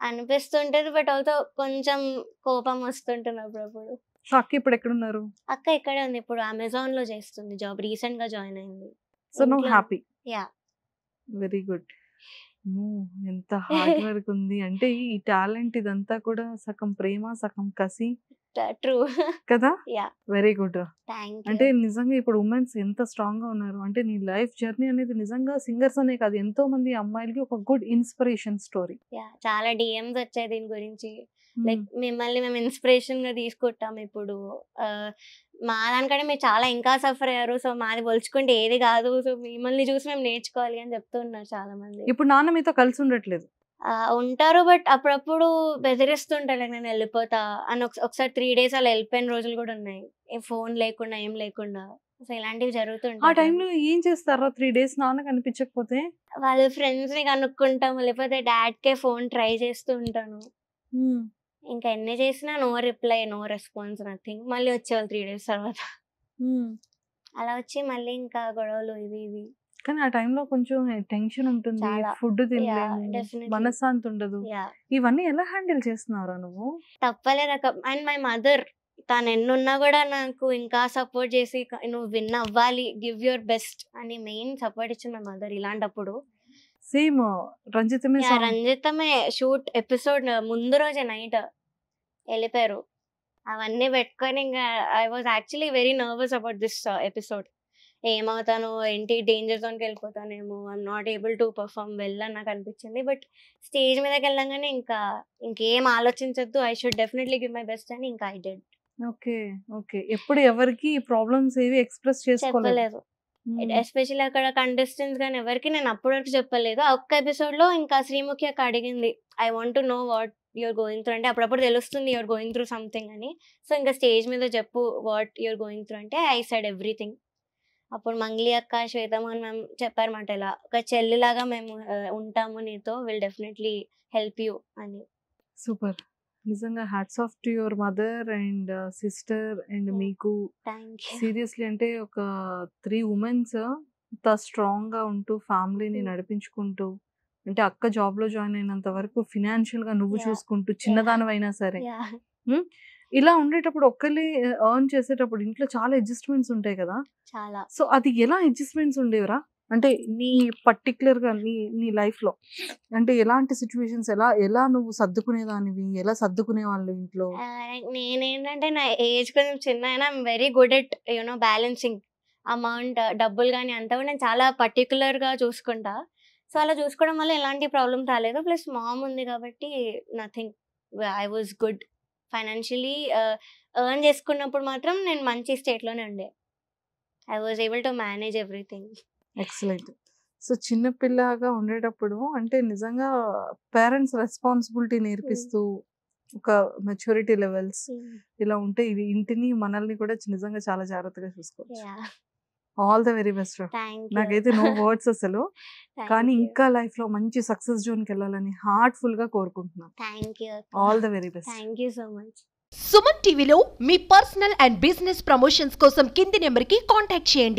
అనిపిస్తుంటది, బట్ ఆల్సో కొంచెం కోపం వస్తుంటుంది అప్పుడప్పుడు. సో అక్క ఇప్పుడు ఎక్కడున్నారు? అక్క ఇక్కడే ఉంది, ఇప్పుడు అమెజాన్ లో చేస్తుంది జాబ్, రీసెంట్ గా జాయిన్ అయింది. సో నువ్వు హ్యాపీ? Yeah very good. ఎంత హార్డ్ వర్క్ ఉంది అంటే ఈ టాలెంట్ ఇదంతా కూడా సగం ప్రేమ సగం కసి ట్రూ కదా. Yeah very good. థ్యాంక్ అంటే నిజంగా ఇప్పుడు ఉమెన్స్ ఎంత స్ట్రాంగ్ గా ఉన్నారు అంటే నీ లైఫ్ జర్నీ అనేది నిజంగా సింగర్స్ అనే కాదు ఎంతో మంది అమ్మాయిలకి ఒక గుడ్ ఇన్స్పిరేషన్ స్టోరీ. యా చాలా డిఎమ్స్ వచ్చాయి దీని గురించి. లైక్ మిమ్మల్ని మేము ఇన్స్పిరేషన్ గా తీసుకుంటాం ఇప్పుడు. మా దానికంటే మీరు చాలా ఇంకా సఫర్ అయ్యారు, సో మాది పోల్చుకుంటే ఏది కాదు, సో మిమ్మల్ని చూసి మేము నేర్చుకోవాలి అని చెప్తున్నారు చాలా మంది. ఇప్పుడు నాన్న మీతో కలిసి ఉండట్లేదు? ఉంటారు, బట్ అప్పుడప్పుడు బెదిరిస్తుంటారు లైక్ నేను వెళ్ళిపోతా అని. ఒకసారి 3 days అలా వెళ్ళిపోయిన రోజులు కూడా ఉన్నాయి, ఫోన్ లేకుండా ఏం లేకుండా. సో ఇలాంటివి ఆ జరుగుతుంటాయి. టైంలో ఏం చేస్తారా 3 days నాన్న కనిపించకపోతే? వాళ్ళ ఫ్రెండ్స్ ని కనుక్కుంటాము, లేకపోతే డాడ్ కే ఫోన్ ట్రై చేస్తూ ఉంటాను. ఇంకా ఎన్ని చేసినా no reply, no response, nothing. మళ్ళీ వచ్చేవాళ్ళు 3 days తర్వాత. అలా వచ్చి మళ్ళీ ఇంకా గొడవలు ఇవి. కానీ ఆ టైంలో కొంచెం టెన్షన్ ఉంటుంది, చాలా. ఫుడ్ తినలేము, definitely. మనశ్శాంతి ఉండదు. యా ఇవన్నీ ఎలా హ్యాండిల్ చేస్తున్నారా నువ్వు? తప్పలేదు. అండ్ మై మదర్, తను ఎన్నున్నా కూడా నాకు ఇంకా సపోర్ట్ చేసి నువ్వు విన్ అవ్వాలి, గివ్ యువర్ బెస్ట్ అని మెయిన్ సపోర్ట్ ఇచ్చింది మై మదర్ ఇలాంటప్పుడు. Same Ranjithame yeah, Ranjithame shoot episode ముందు రోజే నైట్ వెళ్ళిపోయారు. అవన్నీ పెట్టుకొని ఇంకా I was actually very nervous about this episode. ఏమవుతాను ఏంటి, డేంజర్ జోన్కి వెళ్ళిపోతానేమో, I'm not able to perform well అని నాకు అనిపించింది. బట్ స్టేజ్ మీదకి వెళ్ళంగానే ఇంకేం ఆలోచించద్దు, I should definitely give my best అని ఇంకా ఐ డెడ్. Okay okay. ఎప్పుడు ఎవరికి ప్రాబ్లమ్స్ ఏవి ఎక్స్ప్రెస్ చేసుకోలేదు? చెప్పలేదు. ఎస్పెషల్లీ అక్కడ కంటెస్టెంట్స్ కానీ ఎవరికి నేను అప్పటి వరకు చెప్పలేదు. ఆ ఒక్క ఎపిసోడ్ లో ఇంకా శ్రీముఖి అక్క అడిగింది, I want to know what you're going through అంటే. అప్పుడప్పుడు తెలుస్తుంది యూఆర్ గోయింగ్ త్రూ సంథింగ్ అని. సో ఇంకా స్టేజ్ మీద చెప్పు వాట్ యూఆర్ గోయింగ్ త్రూ అంటే ఐ సెడ్ ఎవ్రీథింగ్. అప్పుడు మంగ్లీ అక్క, శ్వేతమోహన్ మ్యామ్ చెప్పారన్నమాట, ఇలా ఒక చెల్లిలాగా మేము ఉంటాము నీతో, విల్ డెఫినెట్లీ హెల్ప్ యూ అని. సూపర్. నిజంగా hats off to your mother and sister and మీకు. Thank you. సీరియస్లీ అంటే ఒక 3 ఉమెన్స్ ఇంత స్ట్రాంగ్ గా ఉంటూ ఫ్యామిలీని నడిపించుకుంటూ, అంటే అక్క జాబ్ లో జాయిన్ అయినంత వరకు ఫినాన్షియల్ గా నువ్వు Yeah. చూసుకుంటూ చిన్నదానివైనా సరే యా ఇలా ఉండేటప్పుడు ఒక్కళ్ళే ఎర్న్ చేసేటప్పుడు ఇంట్లో చాలా అడ్జస్ట్మెంట్స్ ఉంటాయి కదా. చాలా. సో అది ఎలా అడ్జస్ట్మెంట్స్ ఉండేవరా? అంటే నీ పర్టికులర్ గా నీ లైఫ్ లో అంటే ఎలాంటి సిచ్యువేషన్స్, ఎలా నువ్వు సర్దుకునేదానివి, ఎలా సర్దుకునే వాళ్ళు ఇంట్లో? నేనేంటంటే నా ఏజ్ కొంచెం చిన్న అయినా I'm very good at you know balancing amount, డబ్బులు కానీ అంతా కూడా నేను చాలా పర్టికులర్ గా చూసుకుంటా. సో అలా చూసుకోవడం వల్ల ఎలాంటి ప్రాబ్లం రాలేదు. ప్లస్ మామ్ ఉంది కాబట్టి nothing, I was good financially. Earn చేసుకున్నప్పుడు మాత్రం నేను మంచి స్టేట్లోనే ఉండే. I was able to manage everything. Excellent. So చిన్నపిల్లగా ఉండేటప్పుడు అంటే నిజంగా పేరెంట్స్ రెస్పాన్సిబిలిటీ నేర్పిస్తూ ఒక మెచ్యూరిటీ లెవెల్స్ ఇలా ఉంటే ఇది ఇంటిని మనల్ని కూడా నిజంగా చాలా జాగ్రత్తగా చూసుకోవచ్చు. All the very best. నాకైతే నో వర్డ్స్ అసలు. కానీ ఇంకా లైఫ్ లో మంచి సక్సెస్ జోన్ కి వెళ్ళాలని హార్ట్ఫుల్ గా కోరుకుంటున్నాను. Thank you. All the very best. Thank you so much. Suman టీవీలో మీ పర్సనల్ అండ్ బిజినెస్ ప్రమోషన్స్ కోసం కింది నెంబర్కి కాంటాక్ట్ చేయండి.